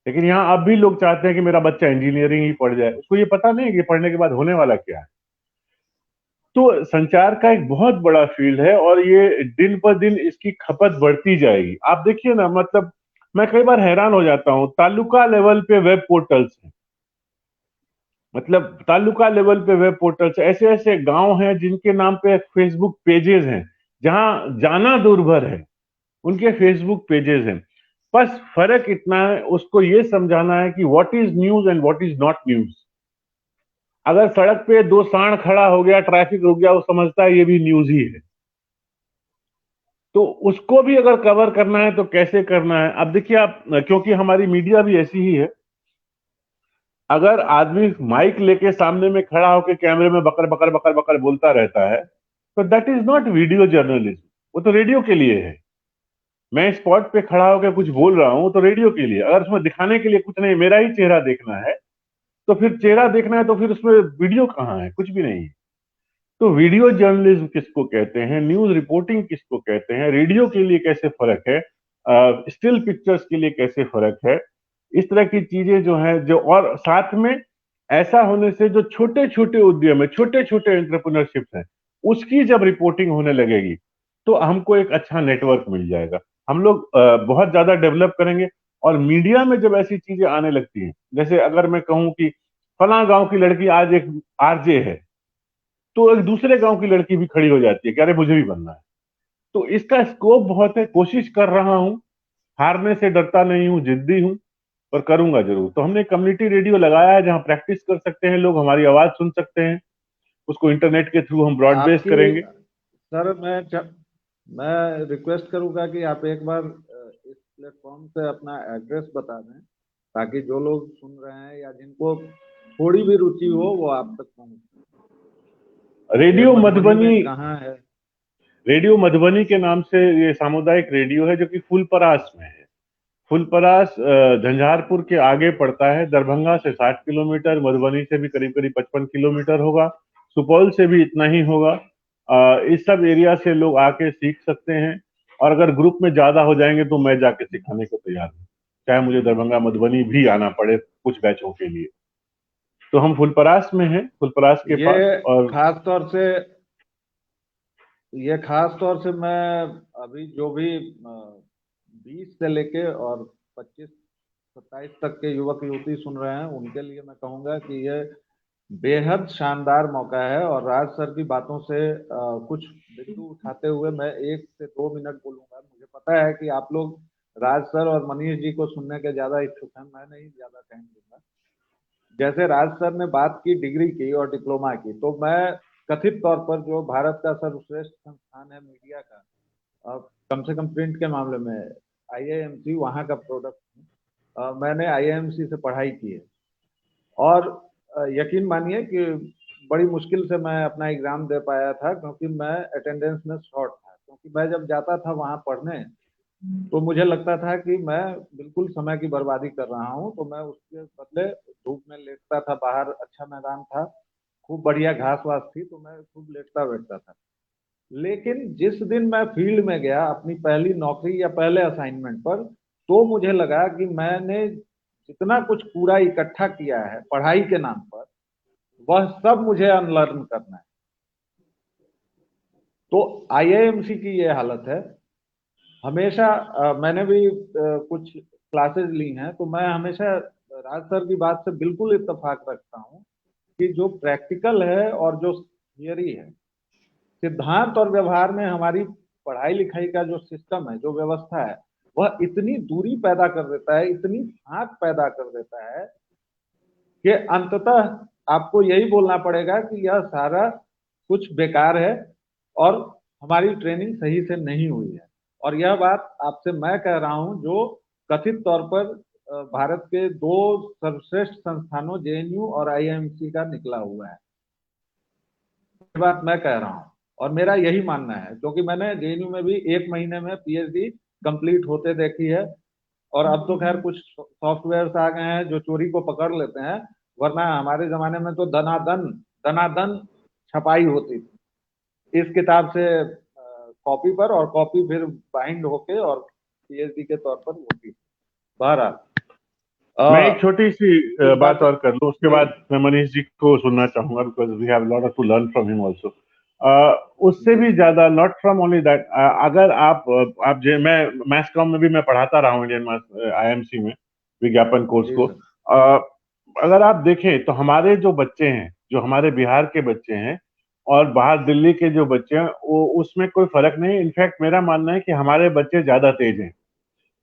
लेकिन यहाँ अब भी लोग चाहते हैं कि मेरा बच्चा इंजीनियरिंग ही पढ़ जाए, उसको ये पता नहीं है कि पढ़ने के बाद होने वाला क्या है। तो संचार का एक बहुत बड़ा फील्ड है, और ये दिन पर दिन इसकी खपत बढ़ती जाएगी। आप देखिए ना, मतलब मैं कई बार हैरान हो जाता हूँ, तालुका लेवल पे वेब पोर्टल्स हैं, मतलब तालुका लेवल पे वेब पोर्टल्स, ऐसे ऐसे गांव हैं जिनके नाम पे फेसबुक पेजेस हैं, जहां जाना दूरभर है, उनके फेसबुक पेजेस हैं। बस फर्क इतना है, उसको ये समझाना है कि what is news and what is not news. अगर सड़क पे दो सांड खड़ा हो गया, ट्रैफिक रुक गया, वो समझता है ये भी न्यूज ही है। तो उसको भी अगर कवर करना है तो कैसे करना है? अब देखिए आप, क्योंकि हमारी मीडिया भी ऐसी ही है, अगर आदमी माइक लेके सामने में खड़ा होकर कैमरे में बकर बकर बकर बकर बोलता रहता है, तो that is not video journalism, वो तो रेडियो के लिए है। मैं स्पॉट पे खड़ा होकर कुछ बोल रहा हूं तो रेडियो के लिए, अगर उसमें दिखाने के लिए कुछ नहीं, मेरा ही चेहरा देखना है, तो फिर चेहरा देखना है, तो फिर उसमें वीडियो कहाँ है? कुछ भी नहीं है। तो वीडियो जर्नलिज्म किसको कहते हैं, न्यूज रिपोर्टिंग किसको कहते हैं, रेडियो के लिए कैसे फर्क है, स्टिल पिक्चर्स के लिए कैसे फर्क है, इस तरह की चीजें जो है, जो और साथ में ऐसा होने से जो छोटे छोटे उद्यम है, छोटे छोटे एंटरप्रेन्योरशिप है, उसकी जब रिपोर्टिंग होने लगेगी तो हमको एक अच्छा नेटवर्क मिल जाएगा। हम लोग बहुत ज्यादा डेवलप करेंगे। और मीडिया में जब ऐसी चीजें आने लगती हैं, जैसे अगर मैं कहूं कि फला गांव की लड़की आज एक आरजे है, तो एक दूसरे गांव की लड़की भी खड़ी हो जाती है कि अरे मुझे भी बनना है। तो इसका स्कोप बहुत है, कोशिश कर रहा हूं, हारने से डरता नहीं हूं, जिद्दी हूं, पर करूंगा जरूर। तो हमने कम्युनिटी रेडियो लगाया है जहां प्रैक्टिस कर सकते हैं लोग, हमारी आवाज सुन सकते हैं, उसको इंटरनेट के थ्रू हम ब्रॉडबेस आपकी करेंगे। सर मैं रिक्वेस्ट करूंगा कि आप एक बार इस प्लेटफॉर्म से अपना एड्रेस बता दें, ताकि जो लोग सुन रहे हैं या जिनको थोड़ी भी रुचि हो वो आप तक पहुंच। ये रेडियो मधुबनी मधुबनी, में कहाँ है? रेडियो मधुबनी के नाम से ये सामुदायिक रेडियो है, जो कि फुलपरास में है। फुलपरास झंझारपुर के आगे पड़ता है, दरभंगा से 60 किलोमीटर, मधुबनी से भी करीब करीब 55 किलोमीटर होगा, सुपौल से भी इतना ही होगा। इस सब एरिया से लोग आके सीख सकते हैं, और अगर ग्रुप में ज्यादा हो जाएंगे तो मैं जाके सिखाने को तैयार हूँ, चाहे मुझे दरभंगा मधुबनी भी आना पड़े कुछ बैचों के लिए। तो हम फुलपरास में हैं, फुलपरास के ये पास। और खास तौर से ये खास तौर से मैं अभी जो भी 20 से लेके और 25-27 तक के युवक युवती सुन रहे हैं, उनके लिए मैं कहूंगा कि ये बेहद शानदार मौका है। और राज सर की बातों से कुछ बिंदु उठाते हुए मैं 1 से 2 मिनट बोलूंगा। मुझे पता है कि आप लोग राज सर और मनीष जी को सुनने के ज्यादा इच्छुक हैं, मैं नहीं ज्यादा टाइम दूंगा। जैसे राज सर ने बात की डिग्री की और डिप्लोमा की, तो मैं कथित तौर पर जो भारत का सर्वश्रेष्ठ संस्थान है मीडिया का, कम से कम प्रिंट के मामले में आईआईएमसी वहाँ का प्रोडक्ट। मैंने आईआईएमसी से पढ़ाई की है और यकीन मानिए कि बड़ी मुश्किल से मैं अपना एग्जाम दे पाया था, क्योंकि मैं अटेंडेंस में शॉर्ट था। क्योंकि मैं जब जाता था वहाँ पढ़ने तो मुझे लगता था कि मैं बिल्कुल समय की बर्बादी कर रहा हूँ, तो मैं उसके बदले धूप में लेटता था। बाहर अच्छा मैदान था, खूब बढ़िया घास वास थी, तो मैं खूब लेटता बैठता था। लेकिन जिस दिन मैं फील्ड में गया अपनी पहली नौकरी या पहले असाइनमेंट पर, तो मुझे लगा कि मैंने जितना कुछ पूरा इकट्ठा किया है पढ़ाई के नाम पर, वह सब मुझे अनलर्न करना है। तो आईआईएमसी की ये हालत है। हमेशा मैंने भी कुछ क्लासेस ली हैं, तो मैं हमेशा राज सर की बात से बिल्कुल इत्तेफाक रखता हूँ कि जो प्रैक्टिकल है और जो थियरी है, सिद्धांत और व्यवहार में हमारी पढ़ाई लिखाई का जो सिस्टम है, जो व्यवस्था है, वह इतनी दूरी पैदा कर देता है, इतनी फाक पैदा कर देता है कि अंततः आपको यही बोलना पड़ेगा कि यह सारा कुछ बेकार है और हमारी ट्रेनिंग सही से नहीं हुई है। और यह बात आपसे मैं कह रहा हूं जो कथित तौर पर भारत के दो सर्वश्रेष्ठ संस्थानों जेएनयू और आईआईएमसी का निकला हुआ है। ये बात मैं कह रहा हूँ और मेरा यही मानना है, क्योंकि मैंने जेएनयू में भी 1 महीने में पीएचडी कंप्लीट होते देखी है। और अब तो खैर कुछ सॉफ्टवेयर आ गए हैं जो चोरी को पकड़ लेते हैं, वरना हमारे जमाने में तो दनादन दनादन छपाई होती थी इस किताब से कॉपी पर, और कॉपी फिर बाइंड होके और पीएचडी के तौर पर होती थी। बहरहाल मैं एक छोटी सी कुछ बात बातें और कर लूं, उसके जी बाद मैं मनीष जी को सुनना चाहूंगा, because we have lot to learn from him also. उससे जी भी ज्यादा, नॉट फ्रॉम ओनली दैट, अगर आप मैं मैस कॉम में भी मैं पढ़ाता रहा हूँ इंडियन आईएमसी में विज्ञापन कोर्स जी को। सर। अगर आप देखें तो हमारे जो बच्चे हैं, जो हमारे बिहार के बच्चे हैं और बाहर दिल्ली के जो बच्चे हैं, वो उसमें कोई फर्क नहीं। इनफैक्ट मेरा मानना है कि हमारे बच्चे ज्यादा तेज हैं।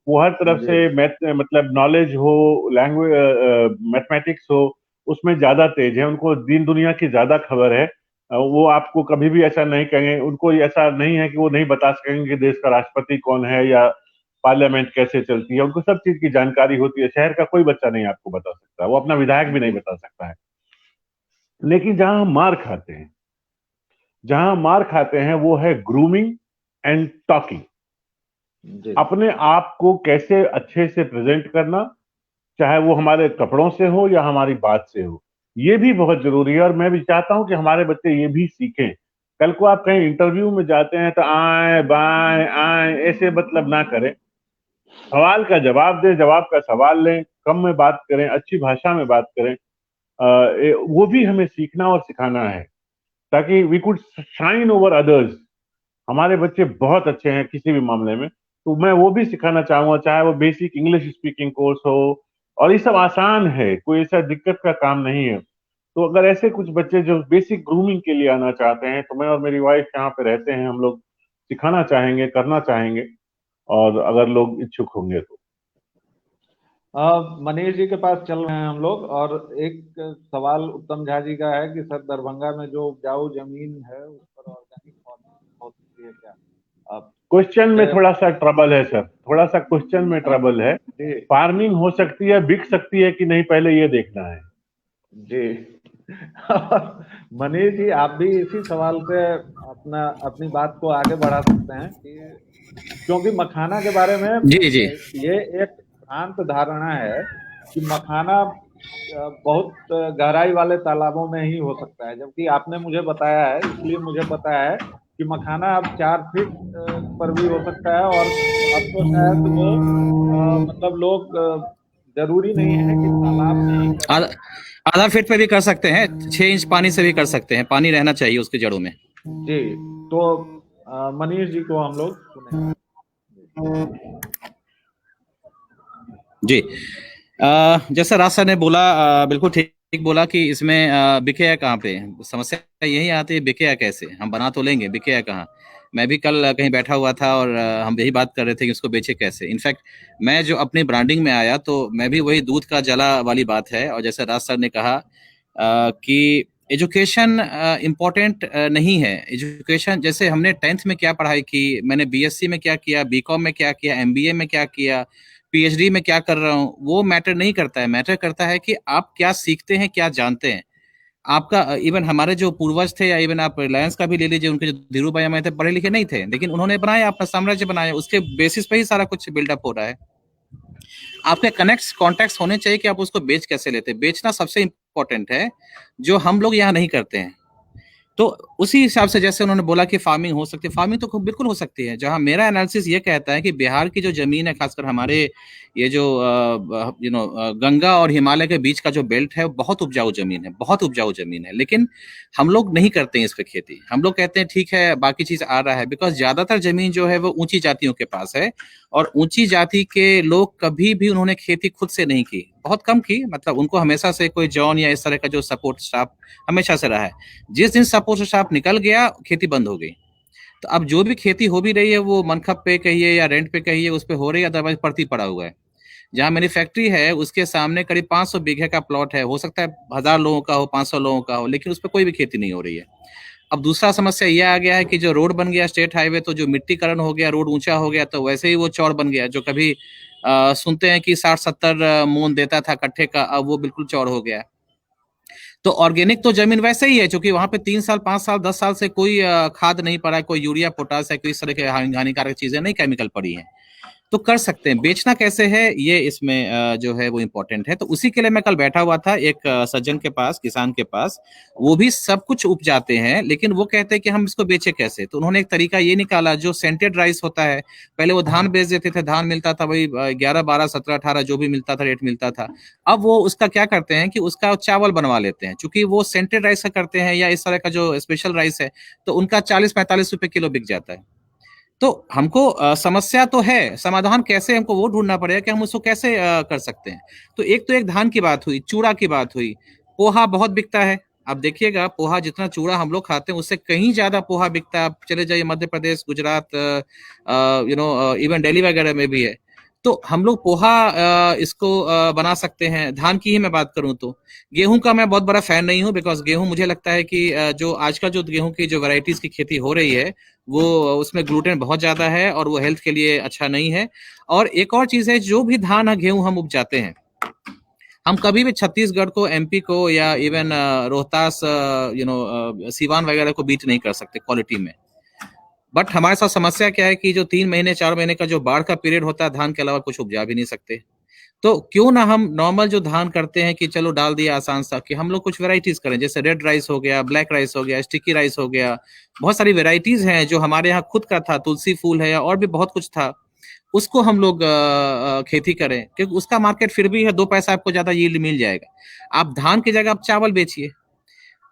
वो हर तरफ जी से मैथ, मतलब नॉलेज हो, लैंग्वेज, मैथमेटिक्स हो, उसमें ज्यादा तेज है। उनको दीन दुनिया की ज्यादा खबर है। वो आपको कभी भी ऐसा नहीं कहेंगे, उनको ऐसा नहीं है कि वो नहीं बता सकेंगे कि देश का राष्ट्रपति कौन है या पार्लियामेंट कैसे चलती है। उनको सब चीज की जानकारी होती है। शहर का कोई बच्चा नहीं आपको बता सकता, वो अपना विधायक भी नहीं जी बता सकता है। लेकिन जहां हम मार खाते हैं, जहां हम मार खाते हैं, वो है ग्रूमिंग एंड टॉकिंग। जी अपने आप को कैसे अच्छे से प्रेजेंट करना, चाहे वो हमारे कपड़ों से हो या हमारी बात से हो, ये भी बहुत जरूरी है। और मैं भी चाहता हूं कि हमारे बच्चे ये भी सीखें। कल को आप कहीं इंटरव्यू में जाते हैं तो आए बाएं आए ऐसे मतलब ना करें। सवाल का जवाब दें, जवाब का सवाल लें, कम में बात करें, अच्छी भाषा में बात करें। वो भी हमें सीखना और सिखाना है, ताकि we could shine over others. हमारे बच्चे बहुत अच्छे हैं किसी भी मामले में, तो मैं वो भी सिखाना चाहूंगा, चाहे वो बेसिक इंग्लिश स्पीकिंग कोर्स हो। और ये सब आसान है, कोई ऐसा दिक्कत का काम नहीं है। तो अगर ऐसे कुछ बच्चे जो बेसिक ग्रूमिंग के लिए आना चाहते हैं, तो मैं और मेरी वाइफ यहाँ पे रहते हैं, हम लोग सिखाना चाहेंगे, करना चाहेंगे, और अगर लोग इच्छुक होंगे तो। मनीष जी के पास चल रहे हैं हम लोग, और एक सवाल उत्तम झा जी का है कि सर दरभंगा में जो उपजाऊ जमीन है उस पर ऑर्गेनिक फार्मिंग हो सकती है क्या? आप क्वेश्चन में इससे थोड़ा सा ट्रबल है सर, थोड़ा सा क्वेश्चन में ट्रबल है। जी फार्मिंग हो सकती है, बिक सकती है कि नहीं, पहले ये देखना है। जी मनीष जी, आप भी इसी सवाल से अपनी बात को आगे बढ़ा सकते हैं कि क्योंकि मखाना के बारे में जी जी ये एक भ्रांत धारणा है कि मखाना बहुत गहराई वाले तालाबों में ही हो सकता है, जबकि आपने मुझे बताया है, इसलिए मुझे पता है कि मखाना अब 4 फीट पर भी हो सकता है। और अब तो शायद वो मतलब लोग जरूरी नहीं है कि तालाब में ही करें। आधा आधा फीट पे भी कर सकते हैं, 6 इंच पानी से भी कर सकते हैं, पानी रहना चाहिए उसकी जड़ों में। जी, तो मनीष जी को हम लोग सुनेंगे। जी जैसा राज सर ने बोला, बिल्कुल ठीक बोला कि इसमें बिकेगा कहाँ पे। समस्या यही आती है, बिकेगा कैसे? हम बना तो लेंगे, बिकेगा कहाँ? मैं भी कल कहीं बैठा हुआ था और हम यही बात कर रहे थे कि उसको बेचे कैसे। इनफैक्ट मैं जो अपनी ब्रांडिंग में आया तो मैं भी वही दूध का जला वाली बात है। और जैसे राज सर ने कहा कि एजुकेशन इम्पोर्टेंट नहीं है। एजुकेशन जैसे हमने 10th में क्या पढ़ाई की, मैंने बीएससी में क्या किया, बीकॉम में क्या किया, एमबीए में क्या किया, पीएचडी में क्या कर रहा हूँ, वो मैटर नहीं करता है। मैटर करता है कि आप क्या सीखते हैं, क्या जानते हैं। आपका इवन हमारे जो पूर्वज थे, या इवन आप रिलायंस का भी ले लीजिए, उनके जो धीरू भाई हमारे थे, पढ़े लिखे नहीं थे, लेकिन उन्होंने बनाया, अपना साम्राज्य बनाया, उसके बेसिस पे ही सारा कुछ बिल्डअप हो रहा है। आपके कनेक्ट्स कॉन्टैक्ट्स होने चाहिए कि आप उसको बेच कैसे लेते हैं। बेचना सबसे इंपॉर्टेंट है, जो हम लोग यहाँ नहीं करते हैं। तो उसी हिसाब से जैसे उन्होंने बोला कि फार्मिंग हो सकती है, फार्मिंग तो बिल्कुल हो सकती है। जहां मेरा एनालिसिस ये कहता है कि बिहार की जो जमीन है, खासकर हमारे ये जो गंगा और हिमालय के बीच का जो बेल्ट है, बहुत उपजाऊ जमीन है, बहुत उपजाऊ जमीन है। लेकिन हम लोग नहीं करते हैं इस पे खेती। हम लोग कहते हैं ठीक है, बाकी चीज आ रहा है, बिकॉज ज्यादातर जमीन जो है वो ऊंची जातियों के पास है, और ऊंची जाति के लोग कभी भी उन्होंने खेती खुद से नहीं की, बहुत कम की। मतलब उनको हमेशा से कोई जॉन या इस तरह का जो सपोर्ट स्टाफ हमेशा से रहा है। जिस दिन सपोर्ट स्टाफ निकल गया, खेती बंद हो गई। तो अब जो भी खेती हो भी रही है, वो मनखब पे कहिए या रेंट पे कहिए, उस पे हो रही है, अदरवाइज पड़ती पड़ा हुआ है। जहाँ मेरी फैक्ट्री है, उसके सामने करीब 500 बीघे का प्लॉट है। हो सकता है 1000 लोगों का हो, 500 लोगों का हो, लेकिन उस पर कोई भी खेती नहीं हो रही है। अब दूसरा समस्या यह आ गया है कि जो रोड बन गया स्टेट हाईवे, तो जो मिट्टीकरण हो गया, रोड ऊंचा हो गया, तो वैसे ही वो चौड़ बन गया। जो कभी सुनते हैं कि 60-70 मून देता था कट्ठे का, अब वो बिल्कुल चौड़ हो गया है। तो ऑर्गेनिक तो जमीन वैसे ही है, क्योंकि वहां पे 3 साल 5 साल 10 साल से कोई खाद नहीं पड़ा है, कोई यूरिया पोटास है, कोई इस तरह के हानिकारक चीजें नहीं, केमिकल पड़ी है। तो कर सकते हैं। बेचना कैसे है, ये इसमें जो है वो इम्पोर्टेंट है। तो उसी के लिए मैं कल बैठा हुआ था एक सज्जन के पास, किसान के पास। वो भी सब कुछ उपजाते हैं, लेकिन वो कहते हैं कि हम इसको बेचे कैसे। तो उन्होंने एक तरीका ये निकाला, जो सेंटेड राइस होता है। पहले वो धान बेच देते थे, धान मिलता था वही 11 12 17 18 जो भी मिलता था, रेट मिलता था। अब वो उसका क्या करते हैं कि उसका चावल बनवा लेते हैं, चूंकि वो सेंटेड राइस का करते हैं या इस तरह का जो स्पेशल राइस है, तो उनका 40-45 रुपए किलो बिक जाता है। तो हमको समस्या तो है, समाधान कैसे, हमको वो ढूंढना पड़ेगा कि हम उसको कैसे कर सकते हैं। तो एक धान की बात हुई, चूड़ा की बात हुई, पोहा बहुत बिकता है। आप देखिएगा, पोहा जितना चूड़ा हम लोग खाते हैं, उससे कहीं ज्यादा पोहा बिकता है। आप चले जाइए मध्य प्रदेश, गुजरात, इवन दिल्ली वगैरह में भी है। तो हम लोग पोहा इसको बना सकते हैं। धान की ही मैं बात करूं तो गेहूं का मैं बहुत बड़ा फैन नहीं हूं, बिकॉज गेहूं मुझे लगता है कि जो आजकल जो गेहूं की जो वैरायटीज की खेती हो रही है, वो उसमें ग्लूटेन बहुत ज्यादा है, और वो हेल्थ के लिए अच्छा नहीं है। और एक और चीज है, जो भी धान गेहूं हम उपजाते हैं, हम कभी भी छत्तीसगढ़ को, एमपी को, या इवन रोहतास, सीवान वगैरह को बीट नहीं कर सकते क्वालिटी में। बट हमारे साथ समस्या क्या है कि जो 3 महीने 4 महीने का जो बाढ़ का पीरियड होता है, धान के अलावा कुछ उपजा भी नहीं सकते। तो क्यों ना हम नॉर्मल जो धान करते हैं कि चलो डाल दिया आसान सा, कि हम लोग कुछ वेराइटीज करें, जैसे रेड राइस हो गया, ब्लैक राइस हो गया, स्टिकी राइस हो गया। बहुत सारी वेराइटीज हैं जो हमारे यहाँ खुद का था, तुलसी फूल है, और भी बहुत कुछ था। उसको हम लोग खेती करें, क्योंकि उसका मार्केट फिर भी है, 2 पैसा आपको ज्यादा यील्ड मिल जाएगा। आप धान की जगह आप चावल बेचिए।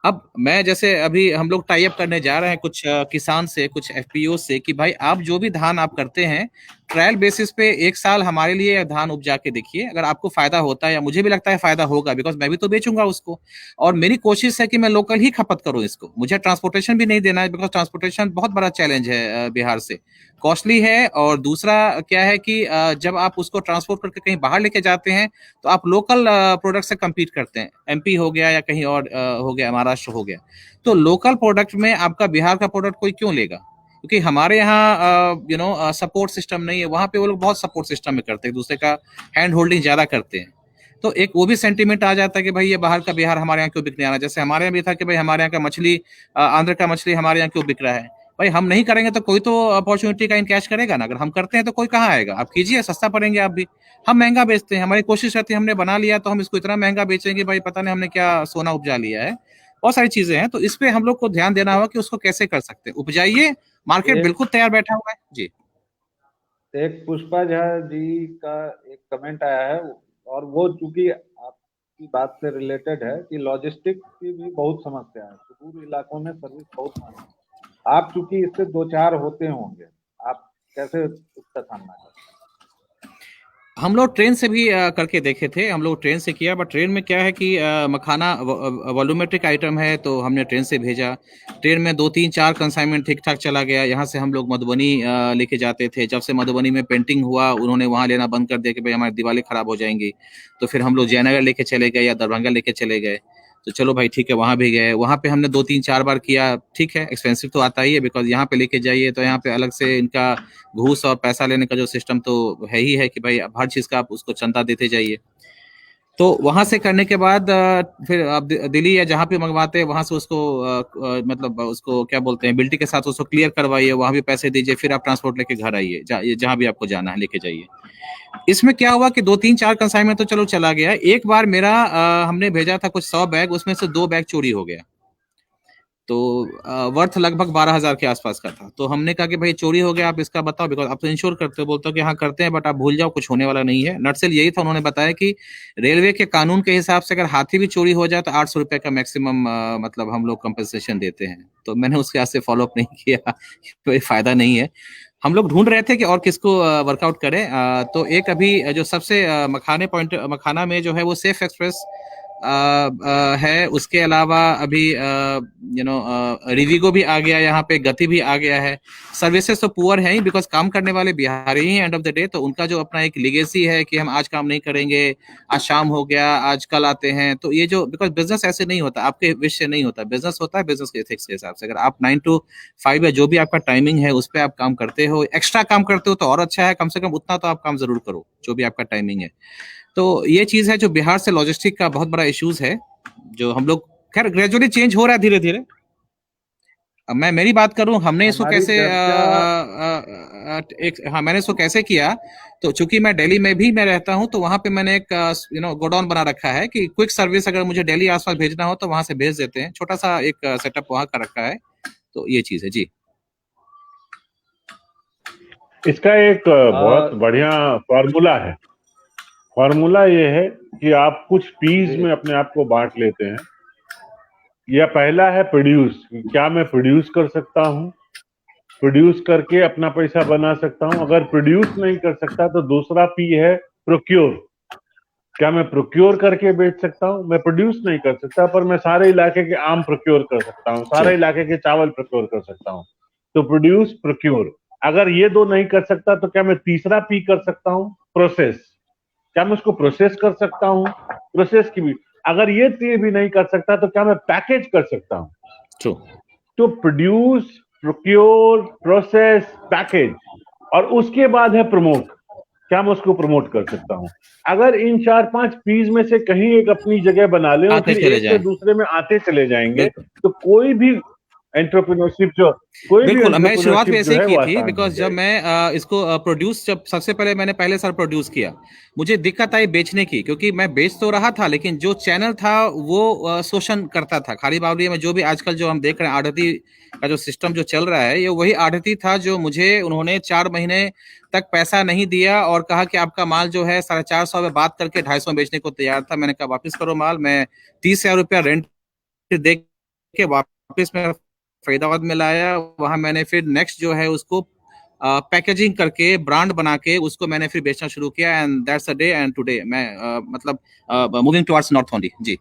अब मैं जैसे अभी हम लोग टाई अप करने जा रहे हैं कुछ किसान से, कुछ एफपीओ से, कि भाई आप जो भी धान आप करते हैं, ट्रायल बेसिस पे 1 साल हमारे लिए धान उपजा के देखिए। अगर आपको फायदा होता है, या मुझे भी लगता है फायदा होगा, बिकॉज मैं भी तो बेचूंगा उसको। और मेरी कोशिश है कि मैं लोकल ही खपत करूं इसको। मुझे ट्रांसपोर्टेशन भी नहीं देना है, बिकॉज ट्रांसपोर्टेशन बहुत बड़ा चैलेंज है, बिहार से कॉस्टली है। और दूसरा क्या है कि जब आप उसको ट्रांसपोर्ट करके कहीं बाहर लेके जाते हैं, तो आप लोकल प्रोडक्ट से कम्पीट करते हैं। एमपी हो गया, या कहीं और हो गया, महाराष्ट्र हो गया। तो लोकल प्रोडक्ट में आपका बिहार का प्रोडक्ट कोई क्यों लेगा? क्योंकि हमारे यहाँ सपोर्ट सिस्टम नहीं है। वहां पे वो लोग बहुत सपोर्ट सिस्टम में करते हैं, दूसरे का हैंड होल्डिंग ज्यादा करते हैं। तो एक वो भी सेंटीमेंट आ जाता है कि भाई ये बाहर का बिहार हमारे यहाँ क्यों बिकने आना। जैसे हमारे यहाँ भी था कि भाई हमारे यहाँ का मछली, आंध्र का मछली हमारे यहाँ क्यों बिक रहा है। भाई हम नहीं करेंगे तो कोई तो अपॉर्चुनिटी का इनकैश करेगा ना। अगर हम करते हैं तो कोई कहाँ आएगा। आप कीजिए, सस्ता पड़ेंगे आप भी। हम महंगा बेचते हैं, हमारी कोशिश रहती है हमने बना लिया तो हम इसको इतना महंगा बेचेंगे, भाई पता नहीं हमने क्या सोना उपजा लिया है। बहुत सारी चीजें हैं, तो इस पे हम लोग को ध्यान देना होगा कि उसको कैसे कर सकते हैं। उपजाइए, मार्केट बिल्कुल तैयार बैठा हुआ है जी। एक पुष्पा झा जी का एक कमेंट आया है, और वो चूंकि आपकी बात से रिलेटेड है कि लॉजिस्टिक की भी बहुत समस्या है, सुदूर इलाकों में सर्विस बहुत मांग है। आप चूंकि इससे 2-4 होते होंगे, आप कैसे उसका सामना करते हैं? हम लोग ट्रेन से भी करके देखे थे, हम लोग ट्रेन से किया। बट ट्रेन में क्या है कि मखाना वॉल्यूमेट्रिक आइटम है, तो हमने ट्रेन से भेजा। ट्रेन में 2-3-4 कंसाइनमेंट ठीक ठाक चला गया। यहाँ से हम लोग मधुबनी लेके जाते थे। जब से मधुबनी में पेंटिंग हुआ, उन्होंने वहाँ लेना बंद कर दिया कि भाई हमारी दिवाली खराब हो जाएंगी। तो फिर हम लोग जयनगर लेके चले गए या दरभंगा लेके चले गए। तो चलो भाई ठीक है, वहां भी गए, वहां पे हमने 2-3-4 बार किया। ठीक है, एक्सपेंसिव तो आता ही है, बिकॉज यहाँ पे लेके जाइए तो यहाँ पे अलग से इनका घूस और पैसा लेने का जो सिस्टम तो है ही है कि भाई अब हर चीज का आप उसको चंदा देते जाइए। तो वहां से करने के बाद फिर आप दिल्ली या जहां पे मंगवाते हैं वहां से उसको मतलब उसको क्या बोलते हैं, बिल्टी के साथ उसको क्लियर करवाइए, वहां भी पैसे दीजिए, फिर आप ट्रांसपोर्ट लेके घर आइए, जहां भी आपको जाना है लेके जाइए। इसमें क्या हुआ कि 2-3-4 कंसाइनमेंट तो चलो चला गया। एक बार मेरा हमने भेजा था कुछ 100 बैग, उसमें से 2 बैग चोरी हो गया। तो वर्थ लगभग 12,000 के आसपास का था। तो हमने कहा कि भाई चोरी हो गया, आप इसका बताओ, बिकॉज आप तो इंश्योर करते हो। बोलते हो कि हाँ करते हैं, बट आप भूल जाओ, कुछ होने वाला नहीं है। नटसेल यही था, उन्होंने बताया कि रेलवे के कानून के हिसाब से अगर हाथी भी चोरी हो जाए तो 800 रुपए का मैक्सिमम मतलब हम लोग कंपनसेशन देते हैं। तो मैंने उसके हाथ से फॉलोअप नहीं किया, कोई फायदा नहीं है। हम लोग ढूंढ रहे थे कि और किसको वर्कआउट करें। तो एक अभी जो सबसे मखाना में जो है वो सेफ एक्सप्रेस है। उसके अलावा अभी रिविगो भी आ गया, यहाँ पे गति भी आ गया है। सर्विसेज तो पुअर है ही, बिकॉज काम करने वाले बिहारी ही एंड ऑफ द डे। तो उनका जो अपना एक लिगेसी है कि हम आज काम नहीं करेंगे, आज शाम हो गया, आज कल आते हैं। तो ये जो, बिकॉज बिजनेस ऐसे नहीं होता, आपके विश से नहीं होता, बिजनेस होता है बिजनेस के एथिक्स के हिसाब से। अगर आप 9 to 5 या जो भी आपका टाइमिंग है उस पर आप काम करते हो, एक्स्ट्रा काम करते हो तो और अच्छा है, कम से कम उतना तो आप काम जरूर करो जो भी आपका टाइमिंग है। तो ये चीज है जो बिहार से लॉजिस्टिक का बहुत बड़ा इश्यूज है, जो हम लोग खैर ग्रेजुअली चेंज हो रहा है धीरे धीरे। अब मैं मेरी बात करूं, हमने इसको हमारी कैसे चर्चा हाँ मैंने इसको कैसे किया। तो चूंकि मैं दिल्ली में भी मैं रहता हूं, तो वहां पे मैंने एक गोडाउन बना रखा है कि क्विक सर्विस अगर मुझे दिल्ली आसपास भेजना हो तो वहां से भेज देते हैं। छोटा सा एक सेटअप वहां का रखा है। तो ये चीज है जी। इसका एक बहुत बढ़िया फॉर्मूला है। फॉर्मूला ये है कि आप कुछ पीस में अपने आप को बांट लेते हैं। यह पहला है प्रोड्यूस, क्या मैं प्रोड्यूस कर सकता हूं, प्रोड्यूस करके अपना पैसा बना सकता हूं। अगर प्रोड्यूस नहीं कर सकता तो दूसरा पी है प्रोक्योर, क्या मैं प्रोक्योर करके बेच सकता हूं। मैं प्रोड्यूस नहीं कर सकता पर मैं सारे इलाके के आम प्रोक्योर कर सकता हूं, सारे इलाके के चावल प्रोक्योर कर सकता हूं। तो प्रोड्यूस, प्रोक्योर। अगर ये दो नहीं कर सकता तो क्या मैं तीसरा पी कर सकता हूं, प्रोसेस, क्या मैं उसको प्रोसेस कर सकता हूं, प्रोसेस की भी। अगर ये भी नहीं कर सकता तो क्या मैं पैकेज कर सकता हूं। तो प्रोड्यूस, प्रोक्योर, प्रोसेस, पैकेज, और उसके बाद है प्रमोट, क्या मैं उसको प्रमोट कर सकता हूं। अगर इन 4-5 पीस में से कहीं एक अपनी जगह बना ले और फिर एक से दूसरे में आते चले जाएंगे तो कोई भी एंटरप्रेन्योरशिप जो बिल्कुल, मैं शुरुआत भी ऐसे ही की थी। आसान बिकॉज जब मैं इसको प्रोड्यूस, जब सबसे पहले मैंने पहले साल प्रोड्यूस किया, मुझे दिक्कत आई बेचने की, क्योंकि मैं बेच तो रहा था लेकिन जो चैनल था वो शोषण करता था। खाली बावली में जो भी आजकल जो हम देख रहे हैं आढ़ती का जो सिस्टम जो चल रहा है, ये वही आढ़ती था जो मुझे उन्होंने 4 महीने तक पैसा नहीं दिया और कहा कि आपका माल जो है 450 में बात करके 250 में बेचने को तैयार था। मैंने कहा वापस करो माल, मैं 30,000 रुपया रेंट दे के वापस मैं फरीदाबाद में लाया। वहां मैंने फिर नेक्स्ट जो है उसको पैकेजिंग करके ब्रांड बना के उसको मैंने फिर बेचना शुरू किया। And that's the day and today मैं मतलब मूविंग टुवर्ड्स नॉर्थ ओनली जी।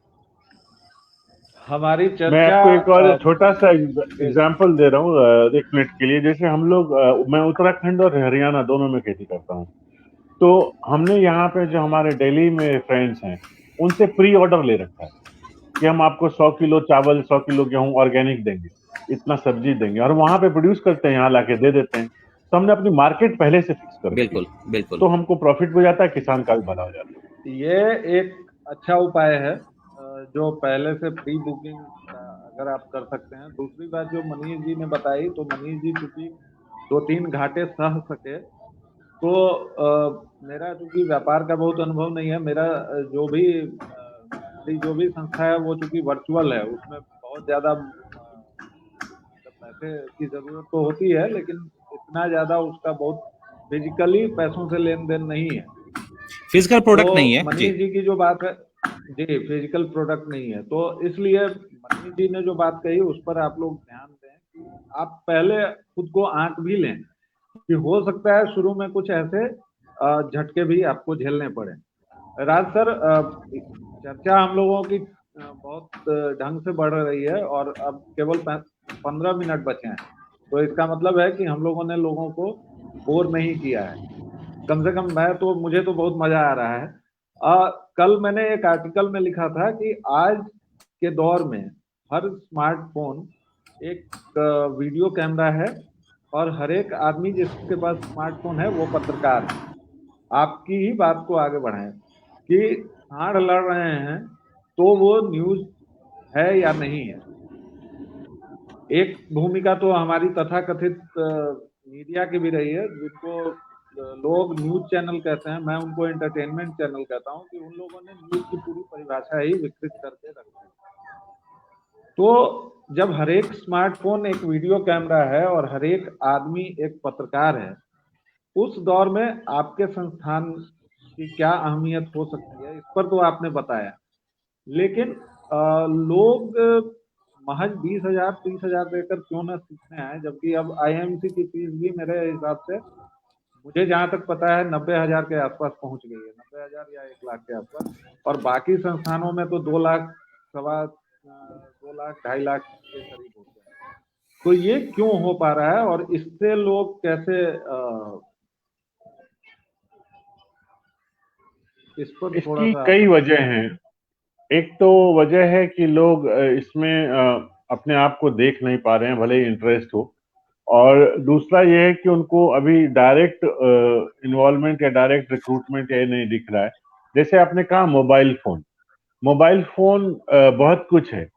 हमारी चर्चा, मैं आपको एक और छोटा सा एग्जांपल दे रहा हूँ 1 मिनट के लिए। जैसे हम लोग मैं उत्तराखंड और हरियाणा दोनों में खेती करता हूँ। तो हमने यहाँ पे जो हमारे दिल्ली में फ्रेंड्स हैं उनसे प्री ऑर्डर ले रखा है कि हम आपको 100 किलो चावल, 100 किलो गेहूं ऑर्गेनिक देंगे, इतना सब्जी देंगे, और वहां पे प्रोड्यूस करते हैं, यहाँ लाके दे देते हैं। तो हमने अपनी मार्केट पहले से फिक्स कर दी। बिल्कुल बिल्कुल। तो हमको प्रॉफिट हो जाता है, किसान का भी भला हो जाता है। ये एक अच्छा उपाय है जो पहले से प्री बुकिंग अगर आप कर सकते हैं। दूसरी बात जो मनीष जी ने बताई, तो मनीष जी चूंकि 2-3 घाटे सह सके, तो मेरा चूंकि व्यापार का बहुत अनुभव नहीं है, मेरा जो भी संस्था है वो चूंकि वर्चुअल है, उसमें बहुत ज्यादा पैसे की जरूरत तो होती है, लेकिन इतना ज्यादा उसका बहुत फिजिकली पैसों से लेन देन नहीं है, फिजिकल प्रोडक्ट तो नहीं है मनीष जी की जो बात है जी, फिजिकल प्रोडक्ट नहीं है, तो इसलिए मनीष जी ने जो बात कही उस पर आप लोग ध्यान दें कि आप पहले खुद को आंक भी लें कि हो सकता है शुरू में कुछ ऐसे झटके भी आपको झेलने पड़े। राज सर, चर्चा हम लोगों की बहुत ढंग से बढ़ रही है और अब केवल 15 मिनट बचे हैं, तो इसका मतलब है कि हम लोगों ने लोगों को बोर नहीं किया है। कम से कम मुझे तो बहुत मजा आ रहा है। कल मैंने एक आर्टिकल में लिखा था कि आज के दौर में हर स्मार्टफोन एक वीडियो कैमरा है और हर एक आदमी जिसके पास स्मार्टफोन है वो पत्रकार है। आपकी ही बात को आगे बढ़ाएं कि हाड़ लड़ रहे हैं तो वो न्यूज है या नहीं है। एक भूमिका तो हमारी तथाकथित मीडिया की भी रही है, जिनको लोग न्यूज चैनल कहते हैं, मैं उनको एंटरटेनमेंट चैनल कहता हूं, कि उन लोगों ने न्यूज की पूरी परिभाषा ही विकसित करके रखी। तो जब हर एक स्मार्टफोन एक वीडियो कैमरा है और हर एक आदमी एक पत्रकार है, उस दौर में आपके संस्थान की क्या अहमियत हो सकती है, इस पर तो आपने बताया। लेकिन लोग महज 20,000 30,000 देकर क्यों ना सीखने आए, जबकि अब आईएमसी की फीस भी मेरे हिसाब से, मुझे जहां तक पता है, 90,000 के आसपास पहुंच गई है, 90,000 या 1 लाख के आसपास। और बाकी संस्थानों में तो 2 लाख, 2 लाख 2.5 लाख के करीब होते हैं। तो ये क्यों हो पा रहा है और इससे लोग कैसे इस पर थोड़ा इसकी सा कई वजह हैं। एक तो वजह है कि लोग इसमें अपने आप को देख नहीं पा रहे हैं, भले ही इंटरेस्ट हो। और दूसरा ये है कि उनको अभी डायरेक्ट इन्वॉल्वमेंट या डायरेक्ट रिक्रूटमेंट ये नहीं दिख रहा है। जैसे आपने कहा मोबाइल फोन, मोबाइल फोन बहुत कुछ है।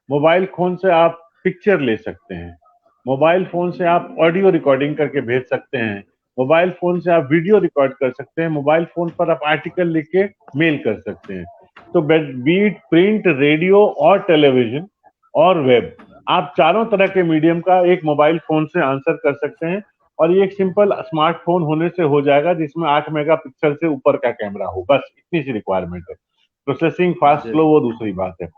मोबाइल फोन से आप पिक्चर ले सकते हैं, मोबाइल फोन से आप ऑडियो रिकॉर्डिंग करके भेज सकते हैं, मोबाइल फोन से आप वीडियो रिकॉर्ड कर सकते हैं, मोबाइल फोन पर आप आर्टिकल लिख के मेल कर सकते हैं। तो बीट प्रिंट, रेडियो और टेलीविजन और वेब, आप चारों तरह के मीडियम का एक मोबाइल फोन से आंसर कर सकते हैं। और ये एक सिंपल स्मार्टफोन होने से हो जाएगा जिसमें 8 मेगापिक्सल से ऊपर का कैमरा हो, बस इतनी सी रिक्वायरमेंट है। प्रोसेसिंग फास्ट जी। स्लो वो दूसरी बात है।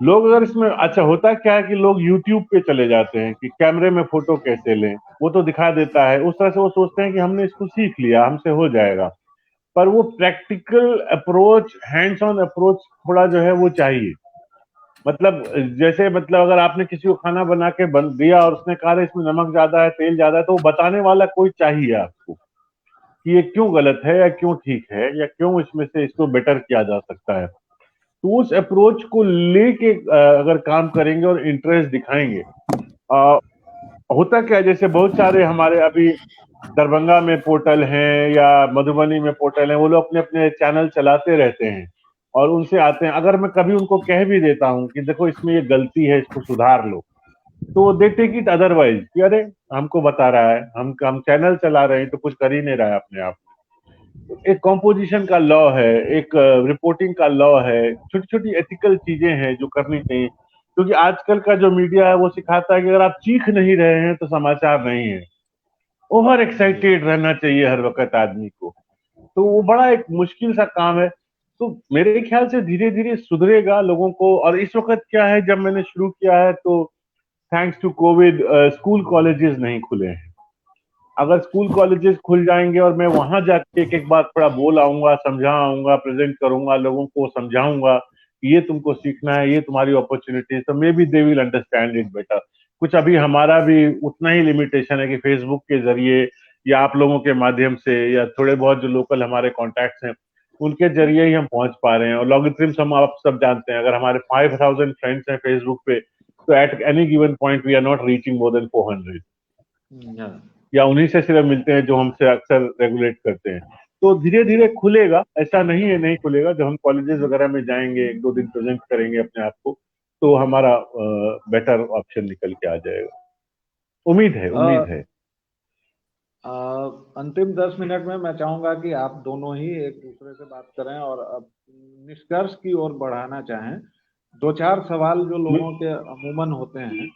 लोग अगर इसमें, अच्छा होता क्या है कि लोग YouTube पे चले जाते हैं कि कैमरे में फोटो कैसे लें, वो तो दिखा देता है, उस तरह से वो सोचते हैं कि हमने इसको सीख लिया, हमसे हो जाएगा। पर वो practical approach, hands on approach थोड़ा जो है वो चाहिए। मतलब जैसे, मतलब अगर आपने किसी को खाना बना के दिया और उसने कहा इसमें नमक ज्यादा है, तेल ज्यादा है, तो वो बताने वाला कोई चाहिए आपको कि ये क्यों गलत है या क्यों ठीक है या क्यों इसमें से इसको बेटर किया जा सकता है। तो उस अप्रोच को लेके अगर काम करेंगे और इंटरेस्ट दिखाएंगे, होता क्या है, जैसे बहुत सारे हमारे अभी दरभंगा में पोर्टल हैं या मधुबनी में पोर्टल हैं, वो लोग अपने अपने चैनल चलाते रहते हैं और उनसे आते हैं। अगर मैं कभी उनको कह भी देता हूँ कि देखो इसमें ये गलती है, इसको सुधार लो, तो वो दे टेक इट अदरवाइज कि अरे हमको बता रहा है, हम चैनल चला रहे हैं तो कुछ कर ही नहीं रहा है अपने आप। एक कॉम्पोजिशन का लॉ है, एक रिपोर्टिंग का लॉ है, छोटी छोटी एथिकल चीजें हैं जो करनी चाहिए। क्योंकि आजकल का जो मीडिया है वो सिखाता है कि अगर आप चीख नहीं रहे हैं तो समाचार नहीं है। ओवर एक्साइटेड रहना चाहिए हर वक्त आदमी को, तो वो बड़ा एक मुश्किल सा काम है। तो मेरे ख्याल से धीरे धीरे सुधरेगा लोगों को। और इस वक्त क्या है, जब मैंने शुरू किया है तो thanks to Covid school colleges नहीं खुले हैं। अगर स्कूल कॉलेजेस खुल जाएंगे और मैं वहां जाके एक एक बात थोड़ा बोल आऊंगा, समझा आऊंगा, प्रेजेंट करूंगा, लोगों को समझाऊंगा कि ये तुमको सीखना है, ये तुम्हारी अपॉर्चुनिटी, तो may be they will understand it better. कुछ अभी हमारा भी उतना ही लिमिटेशन है कि फेसबुक के जरिए या आप लोगों के माध्यम से या थोड़े बहुत जो लोकल हमारे कॉन्टैक्ट्स हैं उनके जरिए ही हम पहुंच पा रहे हैं। और लॉगरिथम्स हम आप सब जानते हैं, अगर हमारे 5,000 फ्रेंड्स हैं फेसबुक पे, तो at any given point we are not reaching more than 400 या उन्हीं से सिर्फ मिलते हैं जो हमसे अक्सर रेगुलेट करते हैं। तो धीरे धीरे खुलेगा, ऐसा नहीं है नहीं खुलेगा। जब हम कॉलेजेस वगैरह में जाएंगे, 1-2 दिन प्रेजेंट करेंगे अपने आप को, तो हमारा बेटर ऑप्शन निकल के आ जाएगा। उम्मीद है, उम्मीद है। अंतिम 10 मिनट में मैं चाहूंगा कि आप दोनों ही एक दूसरे से बात करें और अब निष्कर्ष की ओर बढ़ाना चाहें। 2-4 सवाल जो लोगों के अमूमन होते हैं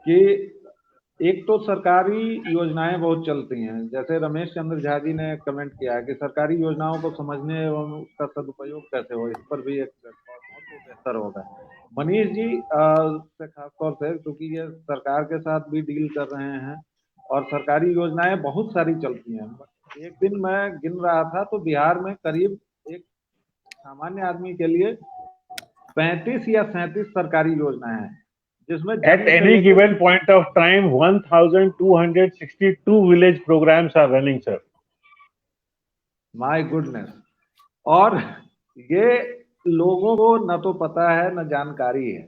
कि एक तो सरकारी योजनाएं बहुत चलती हैं, जैसे रमेश चंद्र झा जी ने कमेंट किया है कि सरकारी योजनाओं को समझने एवं उसका सदुपयोग कैसे हो, इस पर भी एक प्लेटफॉर्म हो तो बेहतर होगा। मनीष जी से खासतौर से, क्योंकि ये सरकार के साथ भी डील कर रहे हैं और सरकारी योजनाएं बहुत सारी चलती हैं। एक दिन मैं गिन रहा था तो बिहार में करीब एक सामान्य आदमी के लिए 35 या 37 सरकारी योजनाएं हैं, जिसमें At any given point of time, 1,262 village programs are running, sir. My goodness. और ये लोगों को न तो पता है न जानकारी है,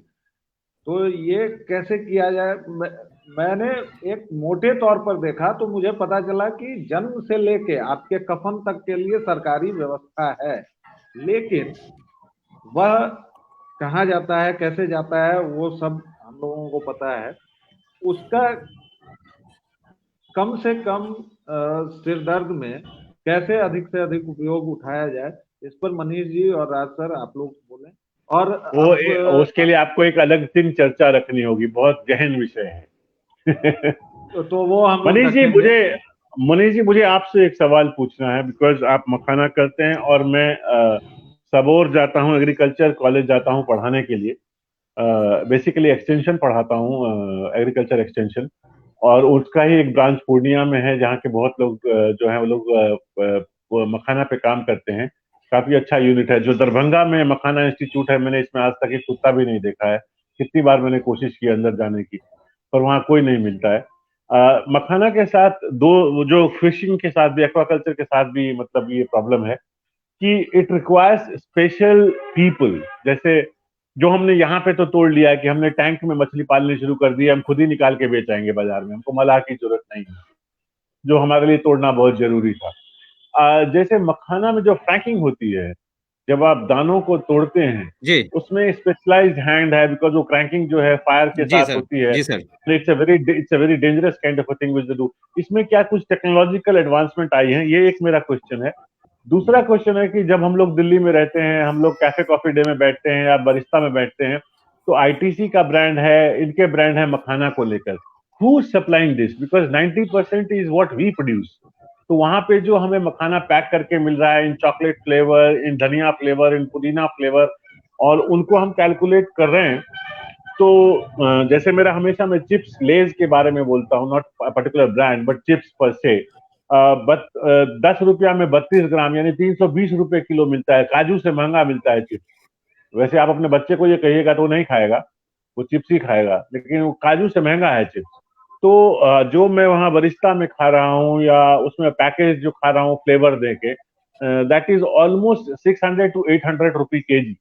तो ये कैसे किया जाए। मैंने एक मोटे तौर पर देखा तो मुझे पता चला कि जन्म से लेके आपके कफन तक के लिए सरकारी व्यवस्था है, लेकिन वह कहाँ जाता है, कैसे जाता है, वो सब हम लोगों को पता है। उसका कम से कम सिर दर्द में कैसे अधिक से अधिक उपयोग उठाया जाए, इस पर मनीष जी और राज सर आप लोग बोलें। और वो अब उसके लिए आपको एक अलग दिन चर्चा रखनी होगी, बहुत गहन विषय है। तो वो हम लोग मनीष जी रखेंगे। मुझे मनीष जी मुझे आपसे एक सवाल पूछना है, बिकॉज आप मखाना करते हैं और मैं सबौर जाता हूँ, एग्रीकल्चर कॉलेज जाता हूँ पढ़ाने के लिए। बेसिकली एक्सटेंशन पढ़ाता हूँ, एग्रीकल्चर एक्सटेंशन, और उसका ही एक ब्रांच पूर्णिया में है जहाँ के बहुत लोग जो है वो लोग वो मखाना पे काम करते हैं। काफी अच्छा यूनिट है। जो दरभंगा में मखाना इंस्टीट्यूट है, मैंने इसमें आज तक एक कुत्ता भी नहीं देखा है। कितनी बार मैंने कोशिश की अंदर जाने की, पर वहाँ कोई नहीं मिलता है। मखाना के साथ दो, जो फिशिंग के साथ भी, एक्वाकल्चर के साथ भी, मतलब ये प्रॉब्लम है कि इट रिक्वायर्स स्पेशल पीपल। जैसे जो हमने यहाँ पे तो तोड़ लिया है कि हमने टैंक में मछली पालनी शुरू कर दी है, हम खुद ही निकाल के बेच आएंगे बाजार में, हमको मलाह की जरूरत नहीं है, जो हमारे लिए तोड़ना बहुत जरूरी था। जैसे मखाना में जो फ्रैंकिंग होती है, जब आप दानों को तोड़ते हैं, जी उसमें स्पेशलाइज्ड हैंड है, बिकॉज वो क्रैंकिंग जो है फायर के जी साथ सर, होती है। जी sir. It's a very dangerous kind of a thing which they do. इसमें क्या कुछ टेक्नोलॉजिकल एडवांसमेंट आई है, ये एक मेरा क्वेश्चन है। दूसरा क्वेश्चन है कि जब हम लोग दिल्ली में रहते हैं, हम लोग कैफे कॉफी डे में बैठते हैं या बरिस्ता में बैठते हैं, तो आईटीसी का ब्रांड है, इनके ब्रांड है मखाना को लेकर। Who supplying this, because 90% is what we produce. तो वहां पे जो हमें मखाना पैक करके मिल रहा है इन चॉकलेट फ्लेवर, इन धनिया फ्लेवर, इन पुदीना फ्लेवर, और उनको हम कैलकुलेट कर रहे हैं। तो जैसे मेरा हमेशा, मैं चिप्स लेज के बारे में बोलता हूँ, not particular brand but chips पर से, बट 10 रुपया में 32 ग्राम यानी 320 रुपए किलो मिलता है। काजू से महंगा मिलता है चिप्स। वैसे आप अपने बच्चे को ये कहिएगा तो वो नहीं खाएगा, वो चिप्स ही खाएगा, लेकिन वो काजू से महंगा है चिप्स। तो जो मैं वहाँ बरिस्ता में खा रहा हूँ या उसमें पैकेज जो खा रहा हूँ फ्लेवर देके, that is almost 600 to 800 rupee KG,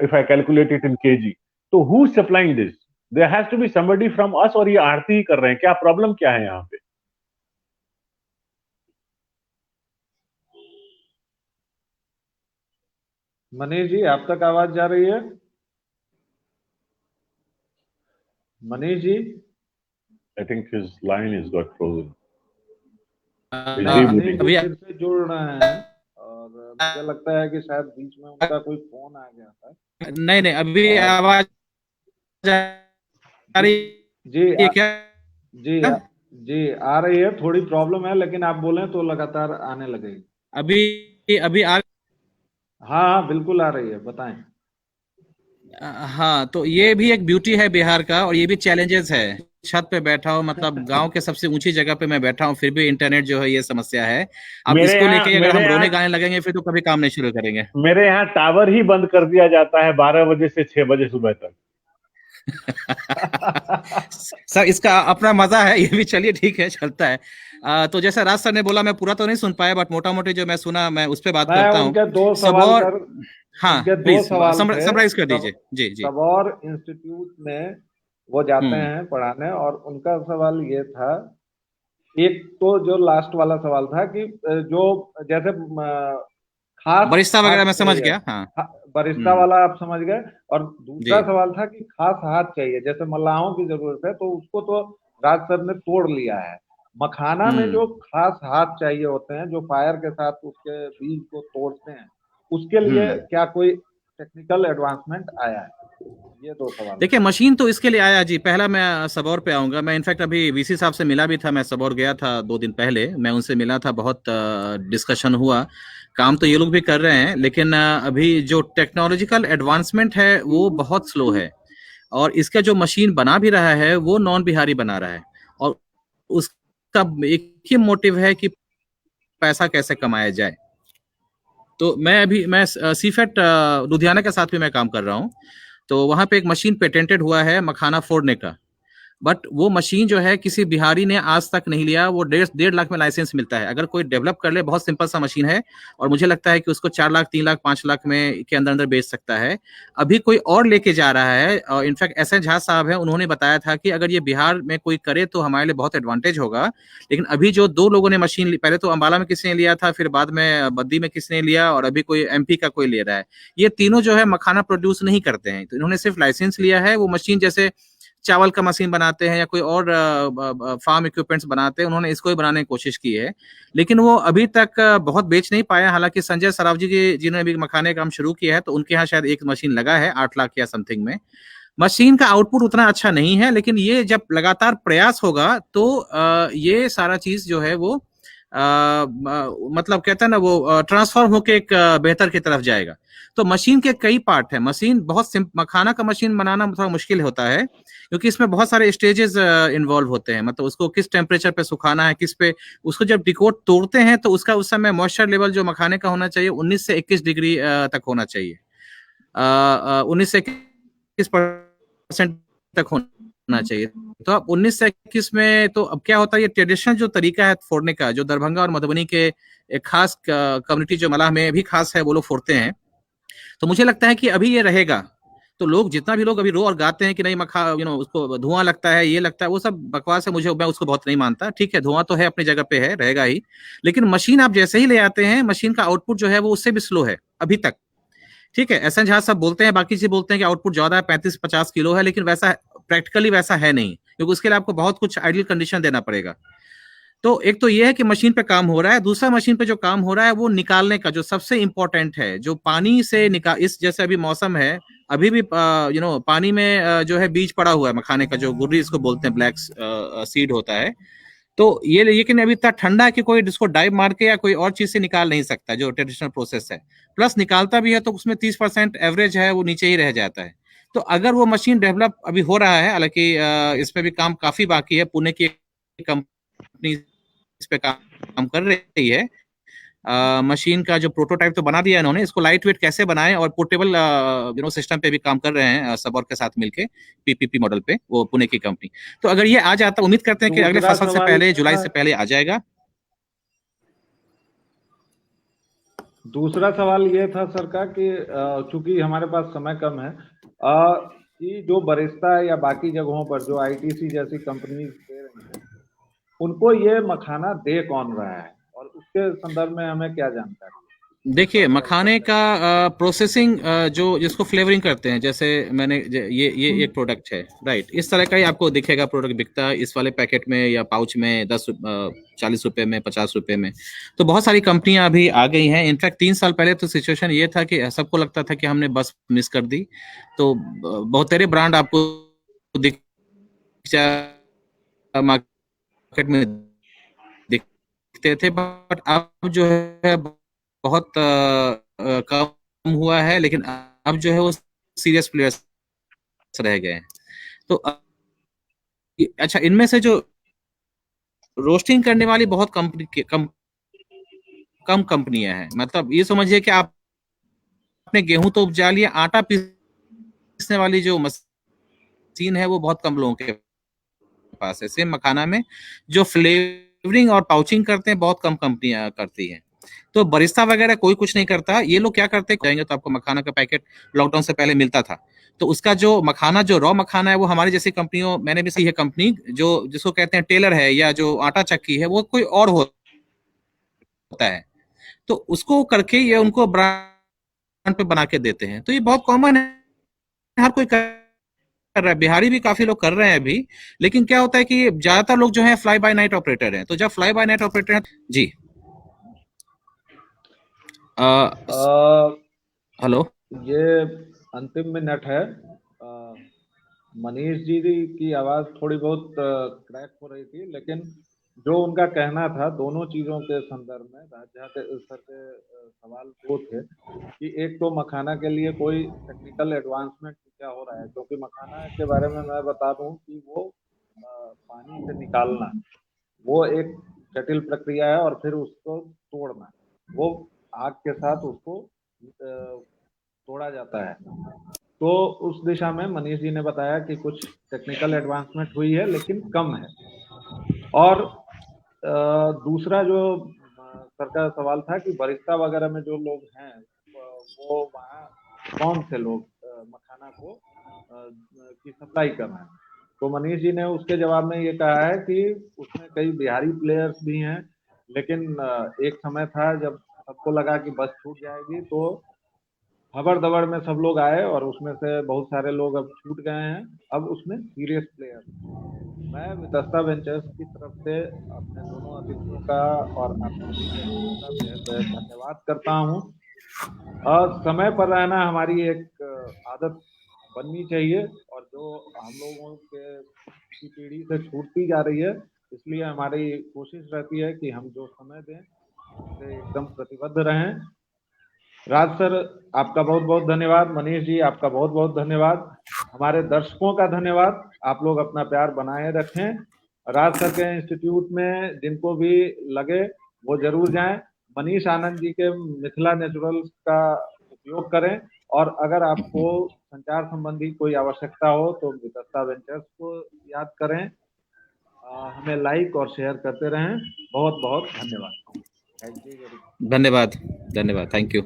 if I calculate it in KG. तो who supplying this? There has to be somebody from us, और ये आरती ही कर रहे हैं क्या? प्रॉब्लम क्या है यहाँ पे? मनीष जी आप तक आवाज जा रही है? Manish ji? I think his line is got frozen. Is नहीं, मनीष रीबूटिंग। जी अभी फिर से जुड़ रहे हैं, और मुझे लगता है कि शायद बीच में उनका कोई फोन आ गया था। नहीं नहीं, अभी और आवाज आ जी रही जी है क्या? जी जी आ रही है। थोड़ी प्रॉब्लम है, लेकिन आप बोलें तो लगातार आने लगेगी। अभी अभी आ हाँ हाँ बिल्कुल आ रही है, बताएं। हाँ, तो ये भी एक ब्यूटी है बिहार का, और ये भी चैलेंजेस है। छत पे बैठा हूँ, मतलब गांव के सबसे ऊंची जगह पे मैं बैठा हूँ, फिर भी इंटरनेट जो है ये समस्या है। अब मेरे इसको यहाँ लेके अगर मेरे हम यहाँ रोने गाने लगेंगे फिर तो कभी काम नहीं शुरू करेंगे। मेरे यहाँ टावर ही बंद कर दिया जाता है 12 बजे से 6 बजे सुबह तक। सर इसका अपना मजा है, ये भी चलिए ठीक है, चलता है। तो जैसे राज सर ने बोला, मैं पूरा तो नहीं सुन पाया, बट मोटा मोटी जो मैं सुना मैं उस पर बात मैं करता हूँ। उनके दो सब सवाल और, कर हाँ उनके दो प्लीज सवाल थे। समराइज कर सब दीजिए। जी जी। सबौर इंस्टीट्यूट में वो जाते हम्म। हैं पढ़ाने, और उनका सवाल ये था, एक तो जो लास्ट वाला सवाल था कि जो जैसे खास बरिस्ता हाथ वगैरह मैं समझ चाहिए, गया, हाँ। बरिस्ता हम्म। वाला आप समझ गए। और जी दूसरा सवाल था कि खास हाथ चाहिए, जैसे मल्लाहों की जरूरत है, तो उसको तो राज सर ने तोड़ लिया है। मखाना में हम्म जो खास हाथ चाहिए होते हैं, जो फायर के साथ उसके बीज को तोड़ते हैं, उसके लिए हम्म। क्या कोई टेक्निकल एडवांसमेंट आया है? ये दो सवाल देखिए, मशीन तो इसके लिए आया जी। पहला मैं सबौर पे आऊंगा। मैं इनफैक्ट अभी वीसी साहब से मिला भी था, मैं सबौर गया था 2 दिन पहले, मैं उनसे मिला था, बहुत डिस्कशन हुआ। काम तो ये लोग भी कर रहे हैं, लेकिन अभी जो टेक्नोलॉजिकल एडवांसमेंट है वो बहुत स्लो है। और इसका जो मशीन बना भी रहा है वो नॉन बिहारी बना रहा है, और उसका एक ही मोटिव है कि पैसा कैसे कमाया जाए। तो मैं सीफेट लुधियाना के साथ भी मैं काम कर रहा हूँ। तो वहां पे एक मशीन पेटेंटेड हुआ है मखाना फोड़ने का। बट वो मशीन जो है किसी बिहारी ने आज तक नहीं लिया। वो 1.5 लाख में लाइसेंस मिलता है। अगर कोई डेवलप कर ले, बहुत सिंपल सा मशीन है, और मुझे लगता है कि उसको 4 लाख, 3 लाख, 5 लाख में के अंदर अंदर बेच सकता है। अभी कोई और लेके जा रहा है, और इनफैक्ट एस एन झा साहब है, उन्होंने बताया था कि अगर ये बिहार में कोई करे तो हमारे लिए बहुत एडवांटेज होगा। लेकिन अभी जो 2 लोगों ने मशीन ली, पहले तो अंबाला में किसी ने लिया था, फिर बाद में बद्दी में किसी ने लिया, और अभी कोई एमपी का कोई ले रहा है। ये तीनों जो है मखाना प्रोड्यूस नहीं करते हैं, तो इन्होंने सिर्फ लाइसेंस लिया है। वो मशीन जैसे चावल का मशीन बनाते हैं या कोई और फार्म इक्विपमेंट्स बनाते हैं, उन्होंने इसको ही बनाने की कोशिश की है। लेकिन वो अभी तक बहुत बेच नहीं पाया। हालांकि संजय सराव जी जिन्होंने भी मखाने का काम शुरू किया है, तो उनके यहाँ शायद एक मशीन लगा है 8 लाख या समथिंग में। मशीन का आउटपुट उतना अच्छा नहीं है, लेकिन ये जब लगातार प्रयास होगा तो ये सारा चीज जो है वो मतलब कहते हैं ना, वो ट्रांसफॉर्म होके एक बेहतर की तरफ जाएगा। तो मशीन के कई पार्ट है। मशीन बहुत मखाना का मशीन बनाना थोड़ा मुश्किल होता है, क्योंकि इसमें बहुत सारे स्टेजेस इन्वॉल्व होते हैं। मतलब उसको किस टेम्परेचर पे सुखाना है, किस पे उसको जब डिकोड तोड़ते हैं तो उसका उस समय मॉइस्चर लेवल जो मखाने का होना चाहिए 19 से 21 डिग्री तक होना चाहिए। 19 से 21% तक होना चाहिए। तो अब 19 से 21 में तो अब क्या होता है, ये ट्रेडिशनल जो तरीका है फोड़ने का, जो दरभंगा और मधुबनी के एक खास कम्युनिटी जो मलाह में भी खास है, वो लोग फोड़ते हैं। तो मुझे लगता है कि अभी ये रहेगा। तो लोग, जितना भी लोग अभी रो और गाते हैं कि नहीं मखा उसको धुआं लगता है, ये लगता है, वो सब बकवास है। मैं उसको बहुत नहीं मानता। ठीक है, धुआं तो है, अपनी जगह पे है, रहेगा ही। लेकिन मशीन आप जैसे ही ले आते हैं, मशीन का आउटपुट जो है वो उससे भी स्लो है अभी तक। ठीक है, एस एन झा सब बोलते हैं, बाकी चीज बोलते हैं कि आउटपुट ज्यादा है, 35-50 किलो है, लेकिन वैसा प्रैक्टिकली वैसा है नहीं, क्योंकि उसके लिए आपको बहुत कुछ आइडियल कंडीशन देना पड़ेगा। तो एक तो ये है कि मशीन पे काम हो रहा है। दूसरा, मशीन पे जो काम हो रहा है वो निकालने का, जो सबसे इंपॉर्टेंट है, जो पानी से निकाल, इस जैसे अभी मौसम है, अभी भी पानी में जो है बीज पड़ा हुआ है मखाने का, जो गुर्री इसको बोलते हैं, ब्लैक सीड होता है। तो ये, लेकिन अभी इतना ठंडा है कि कोई इसको डाइव मार के या कोई और चीज से निकाल नहीं सकता, जो ट्रेडिशनल प्रोसेस है। प्लस निकालता भी है तो उसमें 30% एवरेज है, वो नीचे ही रह जाता है। तो अगर वो मशीन डेवलप अभी हो रहा है, हालांकि इस पे भी काम काफी बाकी है। पुणे की कंपनी इस पे काम कर रही है। मशीन का जो प्रोटोटाइप तो बना दिया इन्होंने, इसको लाइट वेट कैसे बनाएं, और पोर्टेबल सिस्टम पे भी काम कर रहे हैं सबौर के साथ मिलके, पीपीपी मॉडल पे, वो पुणे की कंपनी। तो अगर ये आ जाता, उम्मीद करते हैं कि अगले फसल से पहले, जुलाई से पहले आ जाएगा। दूसरा सवाल ये था सर का कि चूंकि हमारे पास समय कम है, कि जो बरिस्ता या बाकी जगहों पर जो आईटीसी जैसी कंपनी दे रही है, उनको ये मखाना दे कौन रहा है, और उसके संदर्भ में हमें क्या जानकारी है? देखिए, मखाने का प्रोसेसिंग, जो जिसको फ्लेवरिंग करते हैं, जैसे मैंने ये एक प्रोडक्ट है, राइट, इस तरह का ही आपको दिखेगा प्रोडक्ट बिकता है इस वाले पैकेट में या पाउच में, 40 रुपए में, 50 रुपए में। तो बहुत सारी कंपनियां अभी आ गई हैं। इनफैक्ट 3 साल पहले तो सिचुएशन ये था कि सबको लगता था कि हमने बस मिस कर दी। तो बहुत सारे ब्रांड आपको दिख मार्केट में दिखते थे, बट अब जो है बहुत कम हुआ है। लेकिन अब जो है वो सीरियस प्लेयर्स रह गए हैं। तो अच्छा, इनमें से जो रोस्टिंग करने वाली बहुत कम कंपनियां हैं। मतलब ये समझिए कि आपने गेहूं तो उपजा लिया, आटा पीसने वाली जो मशीन है वो बहुत कम लोगों के पास है। सेम मखाना में जो फ्लेवरिंग और पाउचिंग करते हैं, बहुत कम कंपनियां करती हैं। तो बरिस्ता वगैरह कोई कुछ नहीं करता। ये लोग क्या करते हैं, तो आपको मखाना का पैकेट लॉकडाउन से पहले मिलता था। तो उसका जो मखाना, जो रॉ मखाना है, वो हमारी जैसी कंपनियों, मैंने भी सी है कंपनी, जो जिसको कहते हैं टेलर है, या जो आटा चक्की है, वो कोई और होता है। तो उसको करके ये उनको ब्रांड पे बना के देते हैं। तो ये बहुत कॉमन है, हर कोई कर रहा है। बिहारी भी काफी लोग कर रहे हैं अभी। लेकिन क्या होता है कि ज्यादातर लोग जो है फ्लाई बाय नाइट ऑपरेटर हैं। तो जब फ्लाई बाय नाइट ऑपरेटर है, जी, हेलो, ये अंतिम मिनट है। मनीष जी की आवाज थोड़ी बहुत क्रैक हो रही थी, लेकिन जो उनका कहना था दोनों चीजों के संदर्भ में, राजा के सर के सवाल दो थे कि एक तो मखाना के लिए कोई टेक्निकल एडवांसमेंट क्या हो रहा है, क्योंकि मखाना के बारे में मैं बता दूं कि वो पानी से निकालना, वो एक जटिल प्रक्रिया है, और फिर उसको तोड़ना, वो आग के साथ उसको तोड़ा जाता है। तो उस दिशा में मनीष जी ने बताया कि कुछ टेक्निकल एडवांसमेंट हुई है लेकिन कम है। और दूसरा जो सर का सवाल था कि बरिस्ता वगैरह में जो लोग हैं वो वहाँ कौन से लोग मखाना को की सप्लाई कर रहे हैं। तो मनीष जी ने उसके जवाब में ये कहा है कि उसमें कई बिहारी प्लेयर्स भी हैं, लेकिन एक समय था जब सबको लगा कि बस छूट जाएगी, तो खबर दबड़ में सब लोग आए और उसमें से बहुत सारे लोग अब छूट गए हैं। अब उसमें सीरियस प्लेयर, मैं वितस्ता वेंचर्स की तरफ से अपने दोनों अतिथियों का और आप सभी दर्शकों का बेहद बेहद धन्यवाद करता हूं। समय पर रहना हमारी एक आदत बननी चाहिए, और जो हम लोगों के की पीढ़ी से छूटती जा रही है, इसलिए हमारी कोशिश रहती है कि हम जो समय दें उससे एकदम प्रतिबद्ध रहें। राज सर, आपका बहुत बहुत धन्यवाद। मनीष जी, आपका बहुत बहुत धन्यवाद। हमारे दर्शकों का धन्यवाद। आप लोग अपना प्यार बनाए रखें। राज सर के इंस्टीट्यूट में जिनको भी लगे वो जरूर जाएं। मनीष आनंद जी के मिथिला नेचुरल्स का उपयोग करें, और अगर आपको संचार संबंधी कोई आवश्यकता हो तो वितस्ता वेंचर्स को याद करें। हमें लाइक और शेयर करते रहें। बहुत बहुत धन्यवाद। Thank you very much. धन्यवाद, धन्यवाद, थैंक यू।